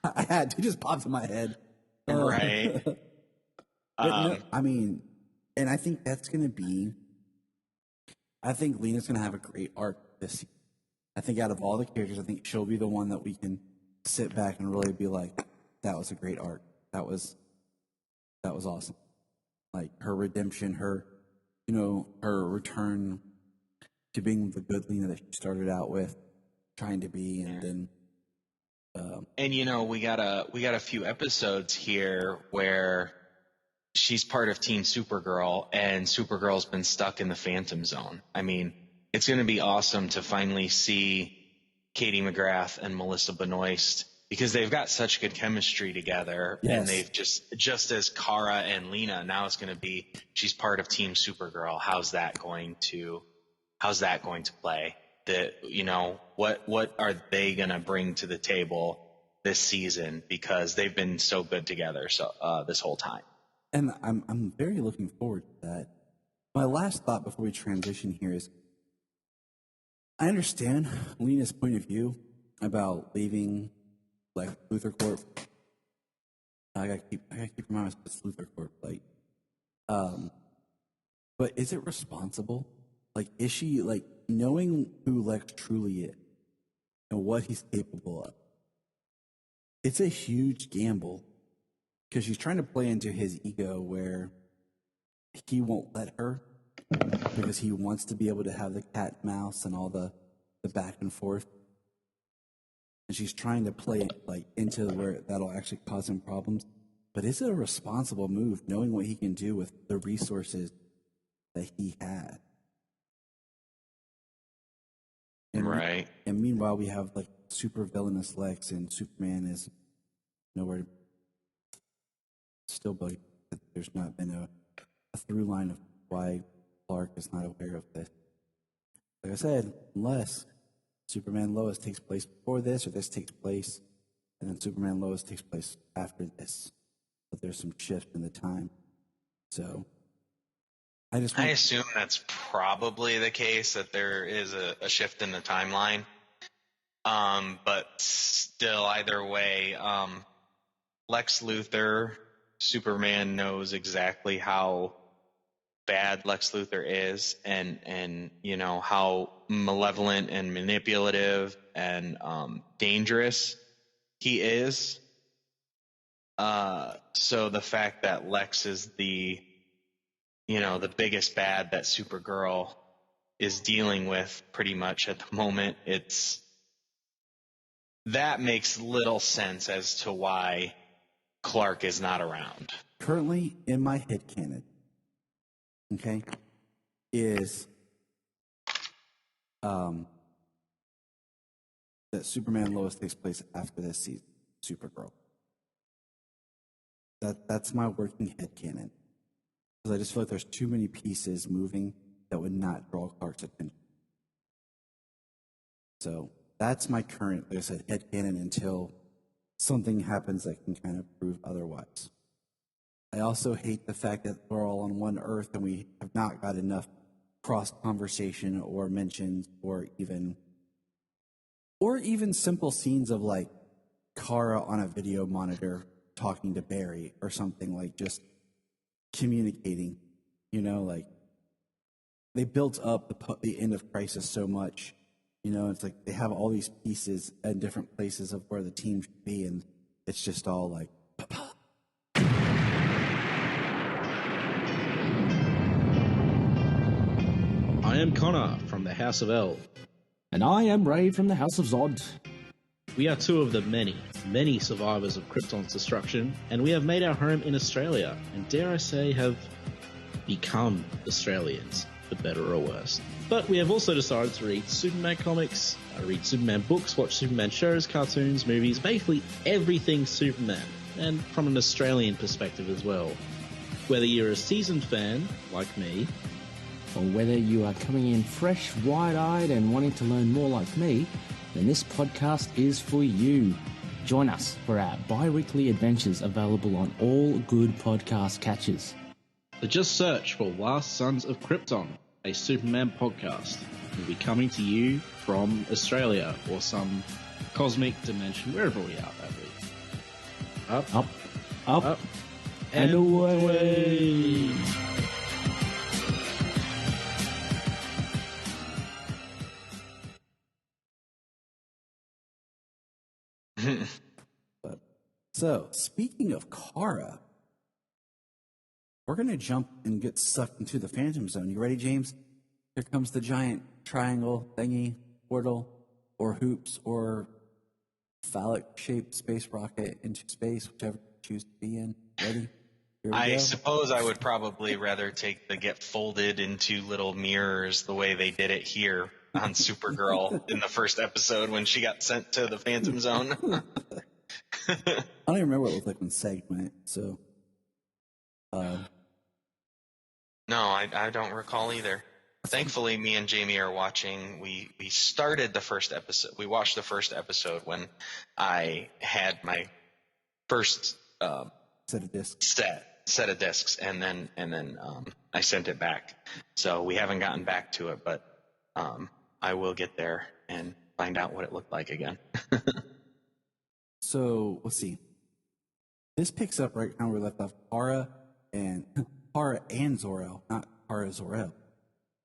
I had to, just popped in my head. Right. But and I think that's going to be, I think Lena's going to have a great arc this season. I think out of all the characters, I think she'll be the one that we can sit back and really be like, that was a great arc. That was awesome. Like her redemption, her return to being the good Lena that she started out with trying to be, and then and we got a few episodes here where she's part of Team Supergirl, and Supergirl's been stuck in the Phantom Zone. I mean, it's going to be awesome to finally see Katie McGrath and Melissa Benoist, because they've got such good chemistry together. Yes. And they've just as Kara and Lena, now it's going to be, she's part of Team Supergirl. How's that going to play? What are they going to bring to the table this season because they've been so good together this whole time. And I'm very looking forward to that. My last thought before we transition here is, I understand Lena's point of view about leaving like Luthor Corp. I gotta keep reminding myself it's Luthor Corp. Like, but is it responsible? Like, is she like knowing who Lex truly is and what he's capable of? It's a huge gamble because she's trying to play into his ego where he won't let her because he wants to be able to have the cat and mouse and all the back and forth. And she's trying to play it like into where that'll actually cause him problems. But is it a responsible move knowing what he can do with the resources that he had? Right. And meanwhile, we have like super villainous Lex, and Superman is nowhere. Still bugging that there's not been a through line of why Clark is not aware of this. Like I said, unless Superman Lois takes place before this, or this takes place, and then Superman Lois takes place after this. But there's some shift in the time. So I assume that's probably the case, that there is a shift in the timeline. But still, either way, Lex Luthor, Superman knows exactly how bad Lex Luthor is, and you know how malevolent and manipulative and dangerous he is. So the fact that Lex is the biggest bad that Supergirl is dealing with pretty much at the moment, that makes little sense as to why Clark is not around. Currently, in my headcanon, okay, is that Superman Lois takes place after this season, Supergirl. That's my working headcanon. Because I just feel like there's too many pieces moving that would not draw Clark's attention. So that's my current, like I said, headcanon until something happens that can kind of prove otherwise. I also hate the fact that we're all on one Earth and we have not got enough cross conversation or mentions or even simple scenes of like Kara on a video monitor talking to Barry or something, like just communicating, like they built up the end of Crisis so much, it's like they have all these pieces at different places of where the team should be, and it's just all like, Papa. I am Connor from the House of L. And I am Ray from the House of Zod. We are two of the many, many survivors of Krypton's destruction, and we have made our home in Australia, and dare I say, have become Australians, for better or worse. But we have also decided to read Superman comics, read Superman books, watch Superman shows, cartoons, movies, basically everything Superman, and from an Australian perspective as well. Whether you're a seasoned fan, like me, or whether you are coming in fresh, wide-eyed and wanting to learn more like me, then this podcast is for you. Join us for our bi-weekly adventures available on all good podcast catchers. So just search for Last Sons of Krypton, a Superman podcast. We'll be coming to you from Australia or some cosmic dimension, wherever we are, that week. Up, and away. So, speaking of Kara, we're going to jump and get sucked into the Phantom Zone. You ready, James? Here comes the giant triangle thingy, portal, or hoops, or phallic-shaped space rocket into space, whichever you choose to be in. Ready? I suppose I would probably rather take the get folded into little mirrors the way they did it here on Supergirl in the first episode when she got sent to the Phantom Zone. I don't even remember what it looked like when Seg went, so... No, I don't recall either. thankfully, me and Jamie are watching. We started the first episode. We watched the first episode when I had my first Set of discs. set of discs, and then I sent it back. So we haven't gotten back to it, but I will get there and find out what it looked like again. So let's see. This picks up right now where we left off. Kara and Zor-El, not Kara Zor-El,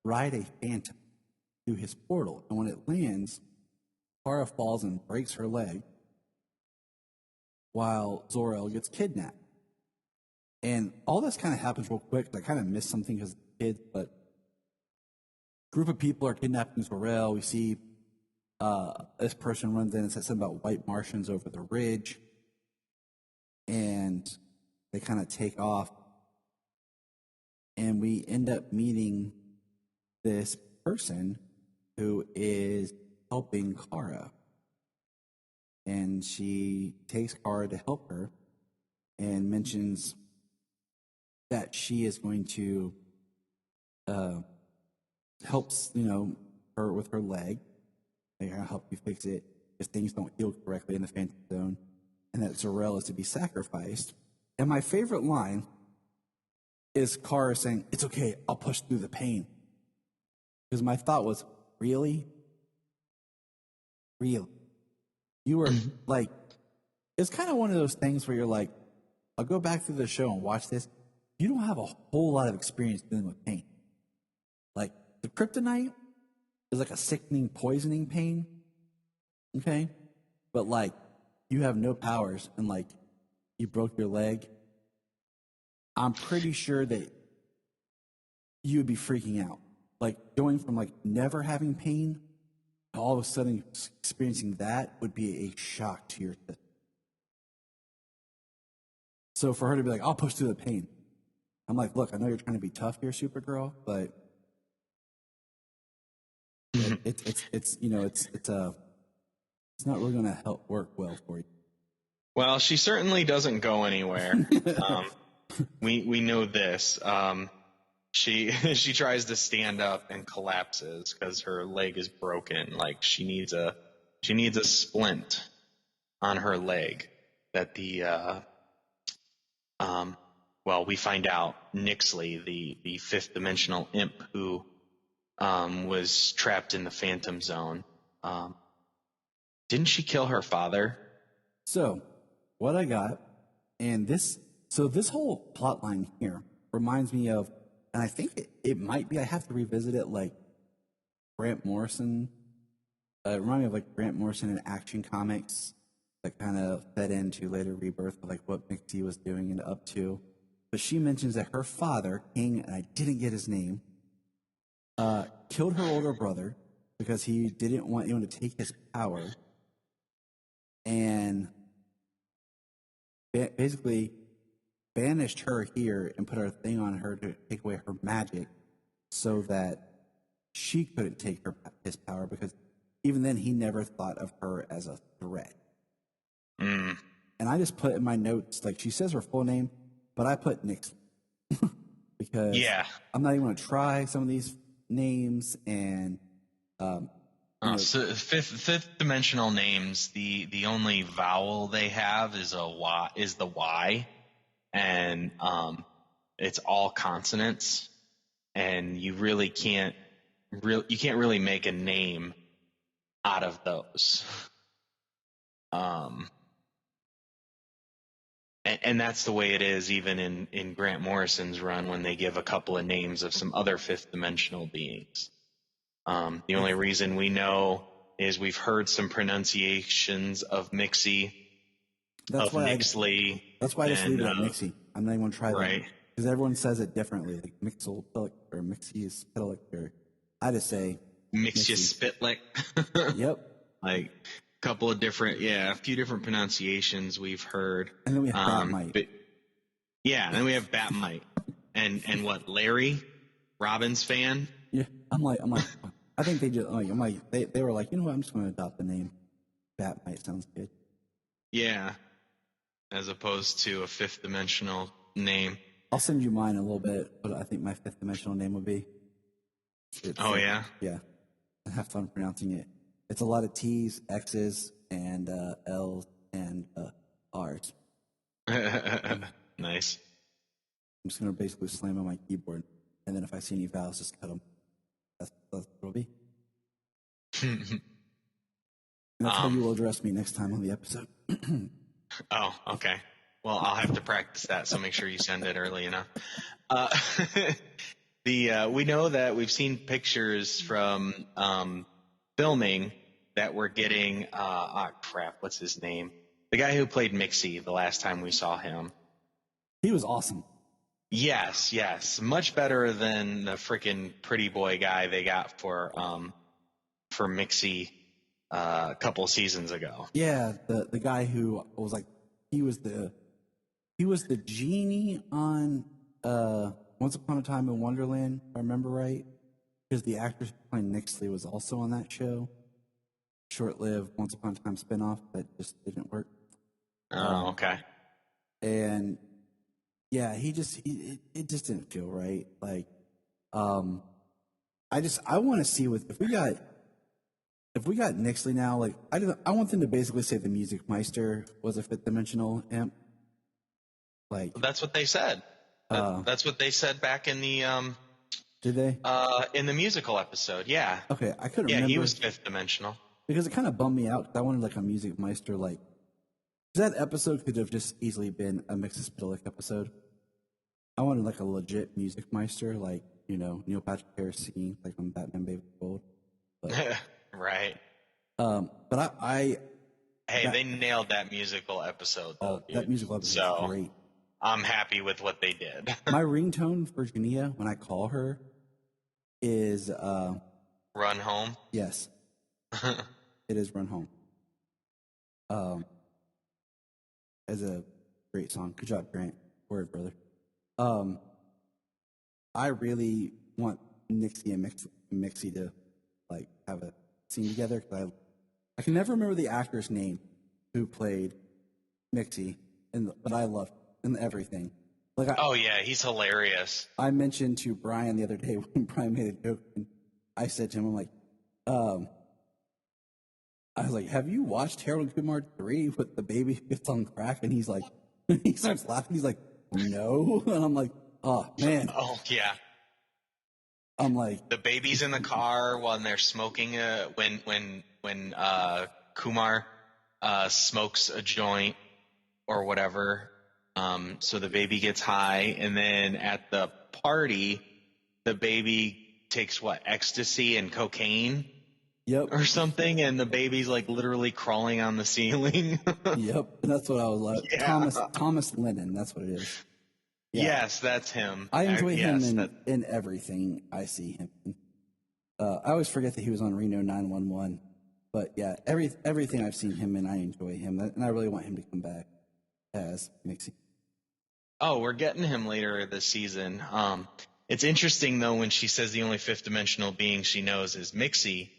ride a phantom through his portal, and when it lands, Kara falls and breaks her leg, while Zor-El gets kidnapped. And all this kind of happens real quick. I kind of missed something because of the kids, but a group of people are kidnapping Zor-El. We see this person runs in and says something about white Martians over the ridge, and they kind of take off. And we end up meeting this person who is helping Kara. And she takes Kara to help her and mentions that she is going to help, her with her leg. They're going to help you fix it if things don't heal correctly in the Phantom Zone, and that Zor-El is to be sacrificed. And my favorite line is Kara saying, "It's okay, I'll push through the pain." Because my thought was, really? Really? You were like, it's kind of one of those things where you're like, I'll go back through the show and watch this. You don't have a whole lot of experience dealing with pain. Like, the kryptonite is like a sickening, poisoning pain. Okay? But like, you have no powers and like, you broke your leg. I'm pretty sure that you would be freaking out. Like, going from like never having pain to all of a sudden experiencing that would be a shock to your system. So for her to be like, "I'll push through the pain," I'm like, look, I know you're trying to be tough here, Supergirl, but it's not really going to help work well for you. Well, she certainly doesn't go anywhere. We know this. She tries to stand up and collapses because her leg is broken. Like, she needs a splint on her leg that we find out Nixley, the fifth dimensional imp who was trapped in the Phantom Zone. Didn't she kill her father? So what I got, and this whole plot line here reminds me of, and I think it might be, I have to revisit it, like Grant Morrison. It reminded me of like Grant Morrison in Action Comics that kind of fed into later Rebirth, like what Mixie was doing and up to. But she mentions that her father, King, and I didn't get his name, killed her older brother because he didn't want anyone to take his power, and basically banished her here and put a thing on her to take away her magic so that she couldn't take his power, because even then he never thought of her as a threat. And I just put in my notes, like, she says her full name, but I put Nixley because I'm not even going to try some of these names. And so fifth dimensional names, the only vowel they have is the Y, and it's all consonants, and you really can't really make a name out of those. And that's the way it is even in Grant Morrison's run when they give a couple of names of some other fifth dimensional beings. The only reason we know is we've heard some pronunciations of Mixie, Nixley. That's why I just leave it at Mixie. I'm not even going to try that. Right. Because everyone says it differently. Like Mixel, or Mixie, Spitlick, or I just say Mixia Spitlick. Yep. Like a few different pronunciations we've heard. And then we have Batmite. And then we have Batmite. and what, Larry? Robin's fan? Yeah. I'm like, I think they just, they were like, you know what, I'm just going to adopt the name Batmite. Sounds good. Yeah. As opposed to a fifth dimensional name. I'll send you mine in a little bit, but I think my fifth dimensional name would be. Oh, yeah? Yeah. I have fun pronouncing it. It's a lot of T's, X's, and L's, and R's. Nice. I'm just going to basically slam on my keyboard, and then if I see any vowels, just cut them. That's what it'll be. And that's how you will address me next time on the episode. Oh, okay. Well, I'll have to practice that, so make sure you send it early enough. We know that we've seen pictures from filming that we're getting. Crap, what's his name? The guy who played Mixie the last time we saw him. He was awesome. Yes, much better than the freaking pretty boy guy they got for Mixie a couple seasons ago. Yeah, the guy who was like, he was the genie on Once Upon a Time in Wonderland, if I remember right, because the actress playing Nixley was also on that show. Short-lived Once Upon a Time spinoff that just didn't work. Oh, okay. And yeah, it just didn't feel right. Like, I want to see if we got Nixley now. Like, I want them to basically say the Music Meister was a fifth dimensional imp. Like, That's what they said. That's what they said back in the did they? In the musical episode. Yeah. Okay, I couldn't Yeah, remember. he was fifth dimensional. Because it kind of bummed me out. 'Cause I wanted like a Music Meister. Like, 'cause that episode could have just easily been a Mixus Pitalik episode. I wanted like a legit Music Meister, like, you know, Neil Patrick Harris singing like on Batman Baby Gold. But, Right. but they nailed that musical episode though. that musical episode is great. I'm happy with what they did. My ringtone for Jania when I call her is Run Home. Yes. It is Run Home. As a great song. Good job, Grant. Word, brother. I really want Nixie and Mixie to like have a scene together because I can never remember the actor's name who played Mixie, but I love him in everything. Like, Oh yeah, he's hilarious. I mentioned to Brian the other day when Brian made a joke, and I said to him, I'm like, I was like, have you watched Harold Kumar 3 with the baby who gets on crack? And he's like, he starts laughing. He's like, no. And I'm like, oh, man. Oh yeah. I'm like, The baby's in the car when they're smoking. When Kumar smokes a joint or whatever. So the baby gets high, and then at the party, the baby takes ecstasy and cocaine. yep. Or something, and the baby's like literally crawling on the ceiling. Yep. And that's what I was like. Yeah. Thomas Lennon. That's what it is. Yeah. Yes, that's him. I enjoy him Yes, in everything I see him in. I always forget that he was on Reno 911. But yeah, everything I've seen him in, I enjoy him. And I really want him to come back as Mixie. Oh, we're getting him later this season. It's interesting though when she says the only fifth dimensional being she knows is Mixie,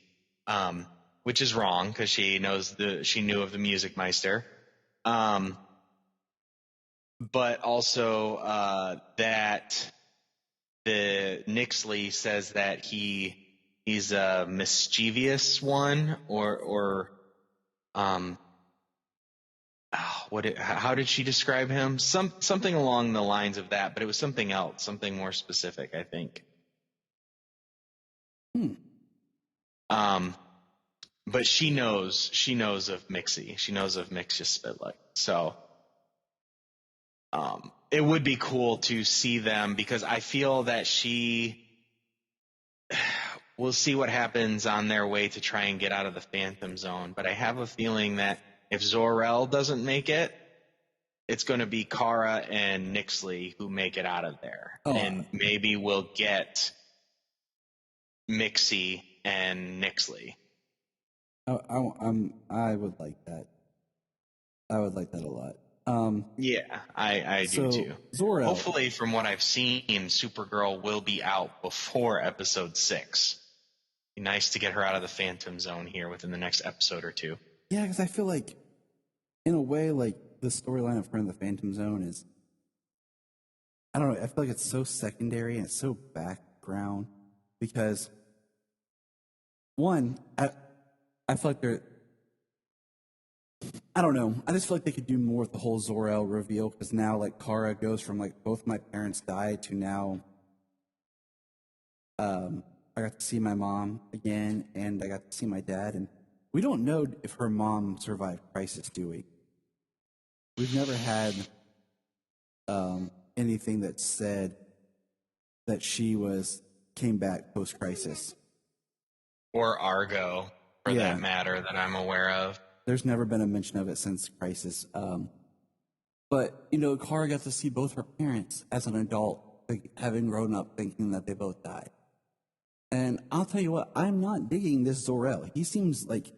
which is wrong because she knew of the Music Meister. But also that the Nixley says that he's a mischievous one, or how did she describe him? Something along the lines of that, but it was something else, something more specific, I think. But she knows of Mixie. She knows of Mixus Spitlight. So it would be cool to see them, because I feel that we'll see what happens on their way to try and get out of the Phantom Zone. But I have a feeling that if Zor-El doesn't make it, it's going to be Kara and Nixley who make it out of there. Oh. And maybe we'll get Mixie and Nixley. I would like that. I would like that a lot. Yeah, I do too. Zor-El. Hopefully, from what I've seen, Supergirl will be out before episode 6. Be nice to get her out of the Phantom Zone here within the next episode or two. Yeah, because I feel like, in a way, like the storyline of her in the Phantom Zone is, I don't know, I feel like it's so secondary and it's so background, because one, I feel like I don't know. I just feel like they could do more with the whole Zor-El reveal, because now like Kara goes from like both my parents died to now I got to see my mom again and I got to see my dad, and we don't know if her mom survived Crisis, do we? We've never had anything that said that she came back post Crisis. Or Argo, for Yeah. that matter, that I'm aware of. There's never been a mention of it since Crisis. But, you know, Kara got to see both her parents as an adult, like, having grown up thinking that they both died. And I'll tell you what, I'm not digging this Zor-El. He seems like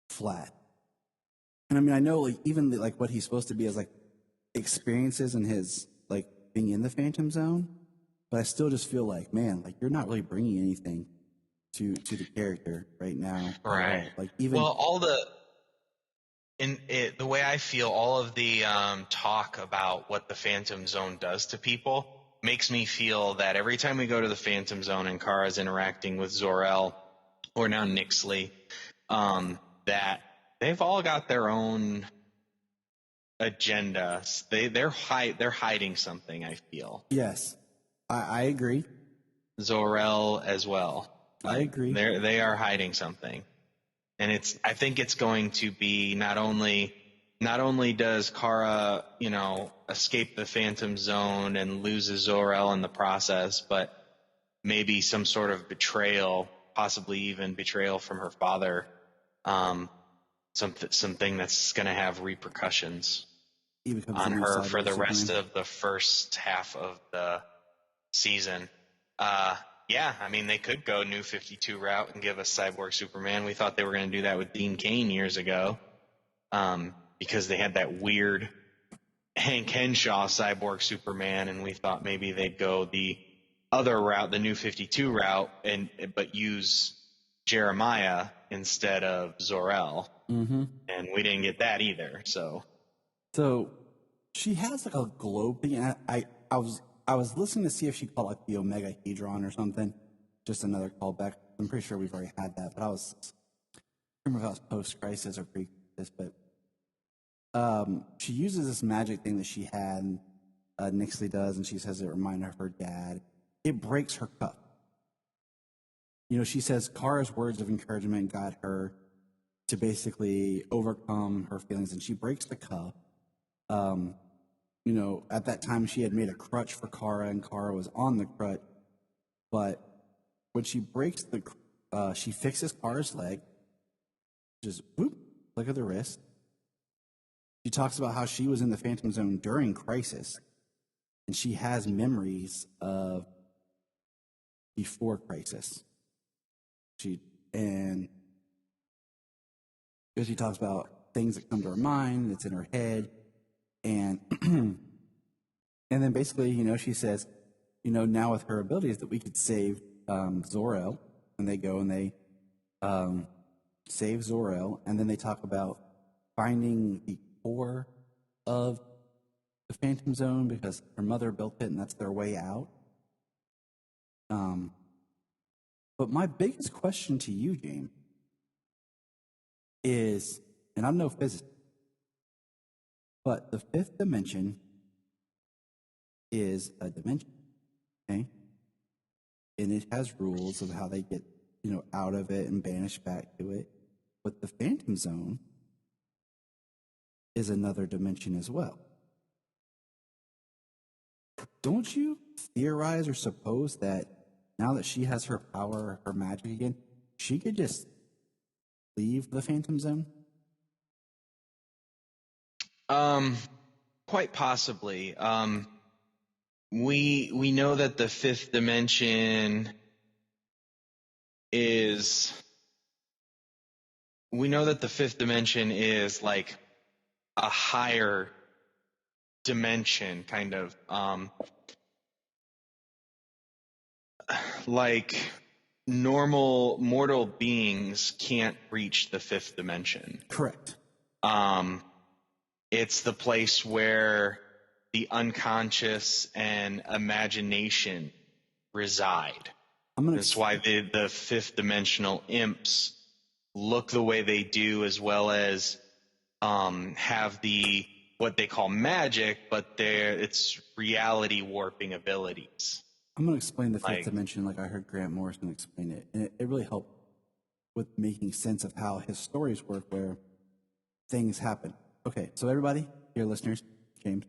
flat. And I mean, I know like even like what he's supposed to be as like experiences in his like being in the Phantom Zone, but I still just feel like, man, like you're not really bringing anything to the character right now. Right. Like even Well, the way I feel, all of the talk about what the Phantom Zone does to people makes me feel that every time we go to the Phantom Zone and Kara's interacting with Zor-El or now Nixley, that they've all got their own agendas. They're hiding something, I feel. yes, I agree. Zor-El as well. I agree. They are hiding something. And I think it's going to be not only does Kara, escape the Phantom Zone and loses Zor-El in the process, but maybe some sort of betrayal, possibly even betrayal from her father, something that's going to have repercussions He becomes on the new her for Cyborg the rest Superman. of the first half of the season. Yeah, I mean, they could go New 52 route and give us Cyborg Superman. We thought they were going to do that with Dean Cain years ago, because they had that weird Hank Henshaw Cyborg Superman, and we thought maybe they'd go the other route, the New 52 route, but use Jeremiah instead of Zor-El. Mm-hmm. And we didn't get that either. So she has like a globe thing. And I was listening to see if she called like the Omega Hedron or something. Just another callback. I'm pretty sure we've already had that, but I remember if I was post Crisis or pre Crisis, but she uses this magic thing that she had, Nixley does, and she says it reminded her of her dad. It breaks her cup. You know, she says Kara's words of encouragement got her to basically overcome her feelings, and she breaks the cup. At that time she had made a crutch for Kara, and Kara was on the crutch. But when she breaks she fixes Kara's leg, just whoop, flick of the wrist. She talks about how she was in the Phantom Zone during Crisis, and she has memories of before Crisis. She talks about things that come to her mind, that's in her head, and and then basically, she says, now with her abilities that we could save Zor-El, and they go and they save Zor-El, and then they talk about finding the core of the Phantom Zone because her mother built it, and that's their way out. But my biggest question to you, James, is, and I'm no physicist, but the fifth dimension is a dimension, okay? And it has rules of how they get, out of it and banished back to it. But the Phantom Zone is another dimension as well. Don't you theorize or suppose that now that she has her power, her magic again, she could just leave the Phantom Zone? Quite possibly. We know that the fifth dimension is like a higher dimension, kind of, like normal mortal beings can't reach the fifth dimension. Correct. It's the place where the unconscious and imagination reside. That's why the fifth dimensional imps look the way they do, as well as have what they call magic, but it's reality warping abilities. I'm going to explain the fifth dimension like I heard Grant Morrison explain it. And it really helped with making sense of how his stories work, where things happen. Okay, so everybody, your listeners, James,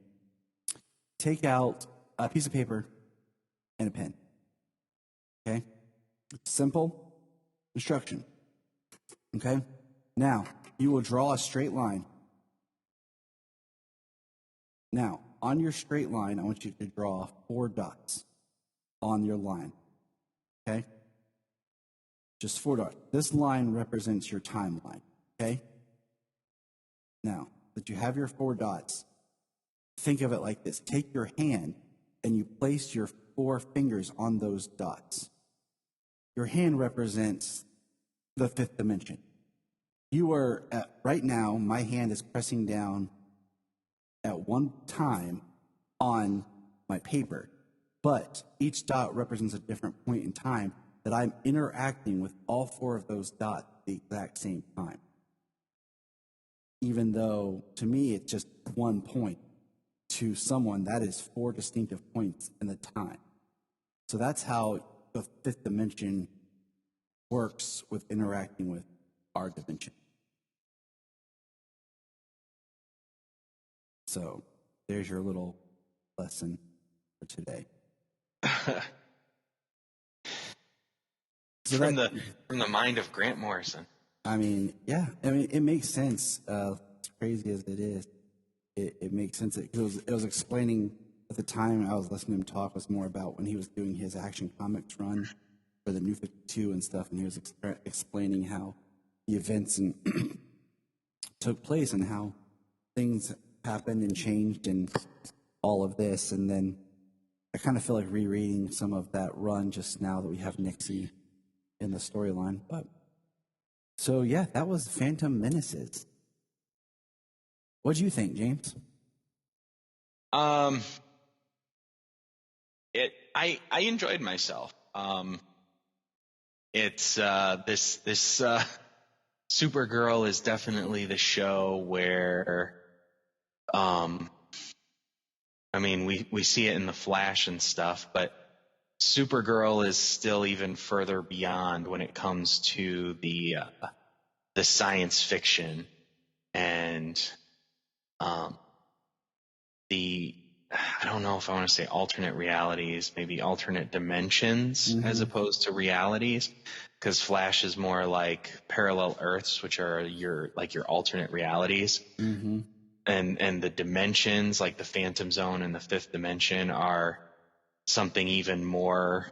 take out a piece of paper and a pen. Okay? Simple instruction. Okay? Now, you will draw a straight line. Now, on your straight line, I want you to draw 4 dots on your line. Okay? Just 4 dots. This line represents your timeline. Okay? Now, that you have your 4 dots, think of it like this. Take your hand and you place your 4 fingers on those dots. Your hand represents the fifth dimension. You are right now, my hand is pressing down at one time on my paper, but each dot represents a different point in time that I'm interacting with all 4 of those dots at the exact same time. Even though, to me, it's just one point, to someone, that is 4 distinctive points in the time. So that's how the fifth dimension works with interacting with our dimension. So there's your little lesson for today. So from the mind of Grant Morrison. I mean, yeah. I mean, it makes sense. As crazy as it is, it makes sense. It was explaining at the time I was listening to him talk was more about when he was doing his Action Comics run for the New 52 and stuff, and he was explaining how the events took place and how things happened and changed and all of this. And then I kind of feel like rereading some of that run just now that we have Nixie in the storyline. But so yeah, that was Phantom Menaces. What do you think, James? I enjoyed myself. It's this Supergirl is definitely the show where I mean, we see it in the Flash and stuff, but Supergirl is still even further beyond when it comes to the science fiction and I don't know if I want to say alternate realities, maybe alternate dimensions as opposed to realities, because Flash is more like parallel Earths, which are your alternate realities. Mm-hmm. And the dimensions, like the Phantom Zone and the fifth dimension, are something even more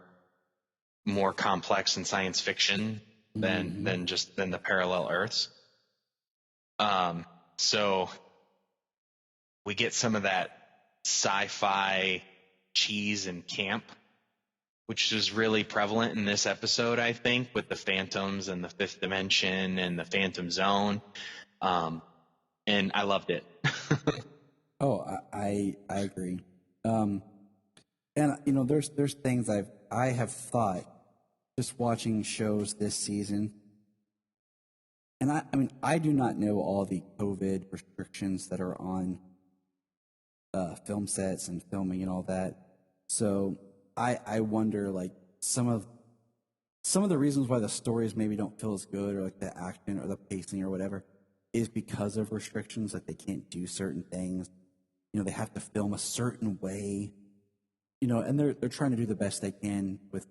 complex in science fiction than the parallel Earths. So we get some of that sci-fi cheese and camp, which is really prevalent in this episode, I think, with the Phantoms and the fifth dimension and the Phantom Zone. And I loved it. Oh, I agree. And you know, there's things I have thought just watching shows this season. And I mean, I do not know all the COVID restrictions that are on film sets and filming and all that. So I wonder, like, some of the reasons why the stories maybe don't feel as good, or like the action or the pacing or whatever, is because of restrictions, that they can't do certain things. You know, they have to film a certain way. You know, and they're trying to do the best they can with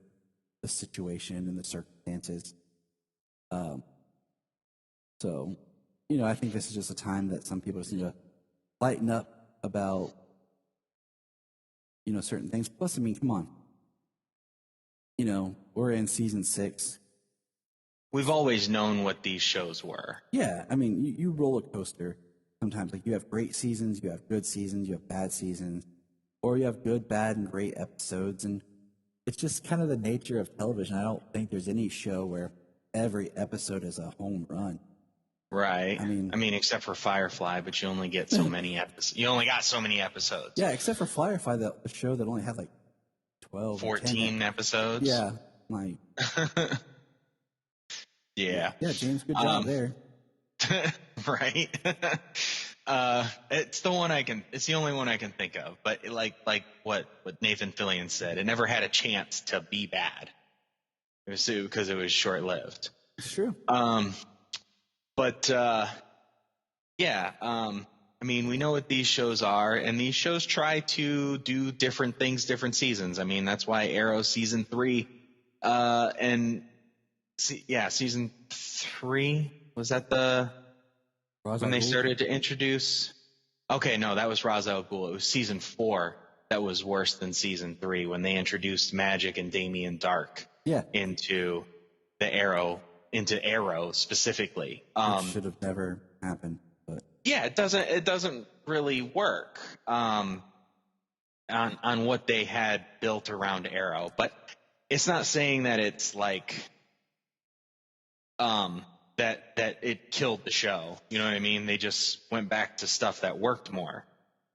the situation and the circumstances. So, you know, I think this is just a time that some people just need to lighten up about, you know, certain things. Plus, I mean, come on. You know, we're in season 6. We've always known what these shows were. Yeah, I mean, you roller coaster sometimes. Like, you have great seasons, you have good seasons, you have bad seasons, or you have good, bad, and great episodes. And it's just kind of the nature of television. I don't think there's any show where every episode is a home run. Right. I mean, except for Firefly, but you only get so many episodes. You only got so many episodes. Yeah, except for Firefly, the show that only had like 12, 14 episodes. Yeah, Like, yeah. Yeah, James, good job there. Right. It's the only one I can think of. But like what Nathan Fillion said, it never had a chance to be bad. It was because it was short lived. It's true. But yeah. I mean, we know what these shows are, and these shows try to do different things, different seasons. I mean, that's why Arrow season 3, season 3 was that when they started to introduce. Okay, no, that was Ra's al Ghul. It was season 4 that was worse than season 3 when they introduced Magic and Damien Dark into Arrow specifically. Which should have never happened. But yeah, it doesn't really work on what they had built around Arrow. But it's not saying that it's like that it killed the show. You know what I mean? They just went back to stuff that worked more.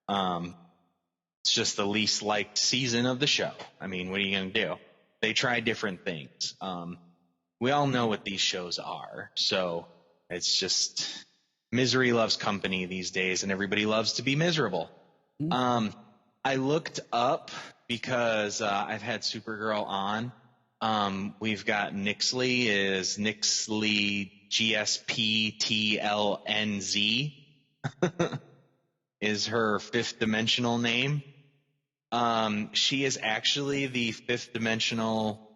It's just the least liked season of the show. I mean, what are you going to do? They try different things. We all know what these shows are. So it's just misery loves company these days, and everybody loves to be miserable. I looked up because I've had Supergirl on. We've got Nixley is Nixley GSPTLNZ is her fifth dimensional name. She is actually the fifth dimensional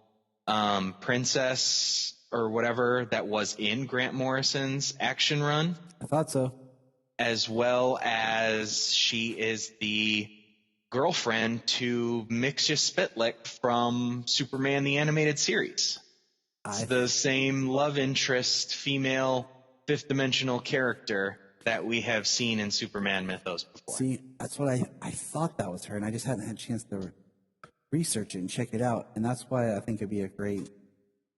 princess or whatever that was in Grant Morrison's action run. I thought so. As well as she is the girlfriend to Mixia Spitlick from Superman the Animated Series. It's the same love interest, female, fifth-dimensional character that we have seen in Superman mythos before. See, that's what I thought that was her, and I just hadn't had a chance to research it and check it out, and that's why I think it'd be a great...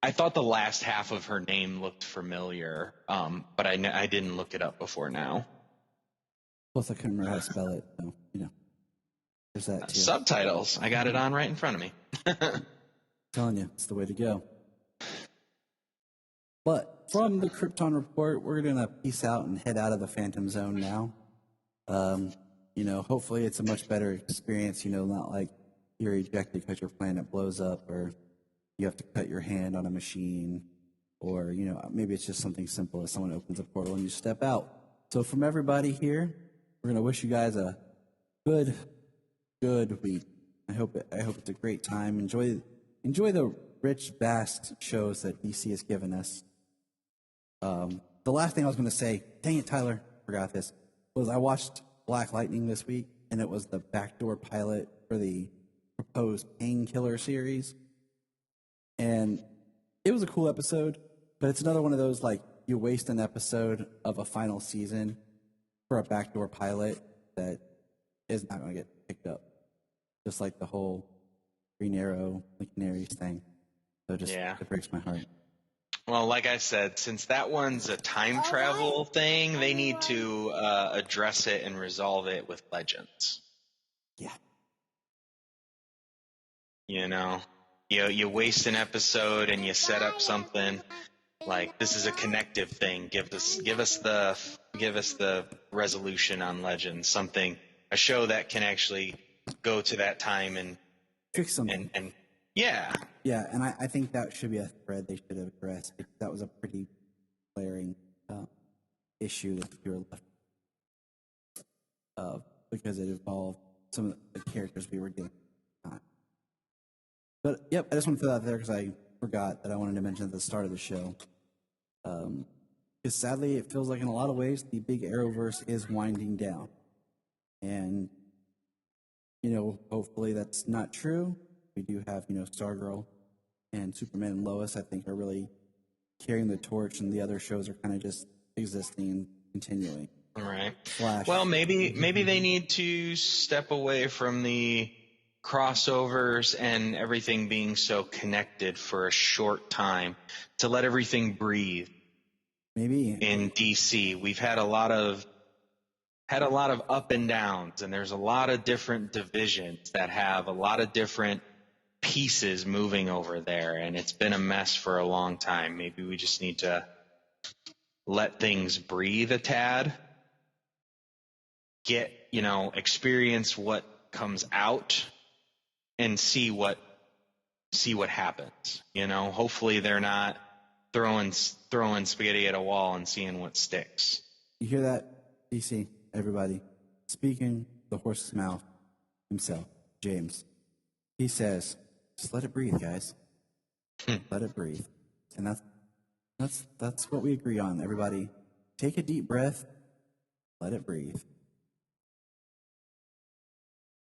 I thought the last half of her name looked familiar, but I didn't look it up before now. Plus, I couldn't remember how to spell it, so, you know. There's that, too. Subtitles. I got it on right in front of me. I'm telling you, it's the way to go. But from the Krypton Report, we're going to peace out and head out of the Phantom Zone now. You know, hopefully it's a much better experience, you know, not like you're ejected because your planet blows up or you have to cut your hand on a machine or, you know, maybe it's just something simple as someone opens a portal and you step out. So from everybody here, we're going to wish you guys a good week. I hope it's a great time. Enjoy the rich, vast shows that DC has given us. The last thing I was going to say, dang it, Tyler, forgot this, was I watched Black Lightning this week, and it was the backdoor pilot for the proposed Painkiller series. And it was a cool episode, but it's another one of those, like, you waste an episode of a final season for a backdoor pilot that is not going to get picked up. Just like the whole Green Arrow, the Canaries thing. So it breaks my heart. Well, like I said, since that one's a time travel thing, they need to address it and resolve it with Legends. Yeah. You know, you waste an episode and you set up something like this is a connective thing. Give us the resolution on Legends, a show that can actually go to that time and fix something. And yeah. Yeah, and I think that should be a thread they should have addressed. That was a pretty glaring issue that you were left because it involved some of the characters we were dealing with. But, yep, I just want to throw that there because I forgot that I wanted to mention at the start of the show. Because sadly, it feels like in a lot of ways, the big Arrowverse is winding down. And, you know, hopefully that's not true. We do have, you know, Stargirl and Superman and Lois, I think, are really carrying the torch, and the other shows are kind of just existing and continuing. All right. Flash. Well, maybe they need to step away from the crossovers and everything being so connected for a short time to let everything breathe. Maybe in DC, we've had a lot of up and downs, and there's a lot of different divisions that have a lot of different pieces moving over there, and it's been a mess for a long time. Maybe we just need to let things breathe a tad, experience what comes out, and see what happens. Hopefully they're not throwing spaghetti at a wall and seeing what sticks. You hear that, DC? Everybody speaking the horse's mouth himself, James. He says, "Just let it breathe, guys. Let it breathe." And that's what we agree on. Everybody, take a deep breath. Let it breathe.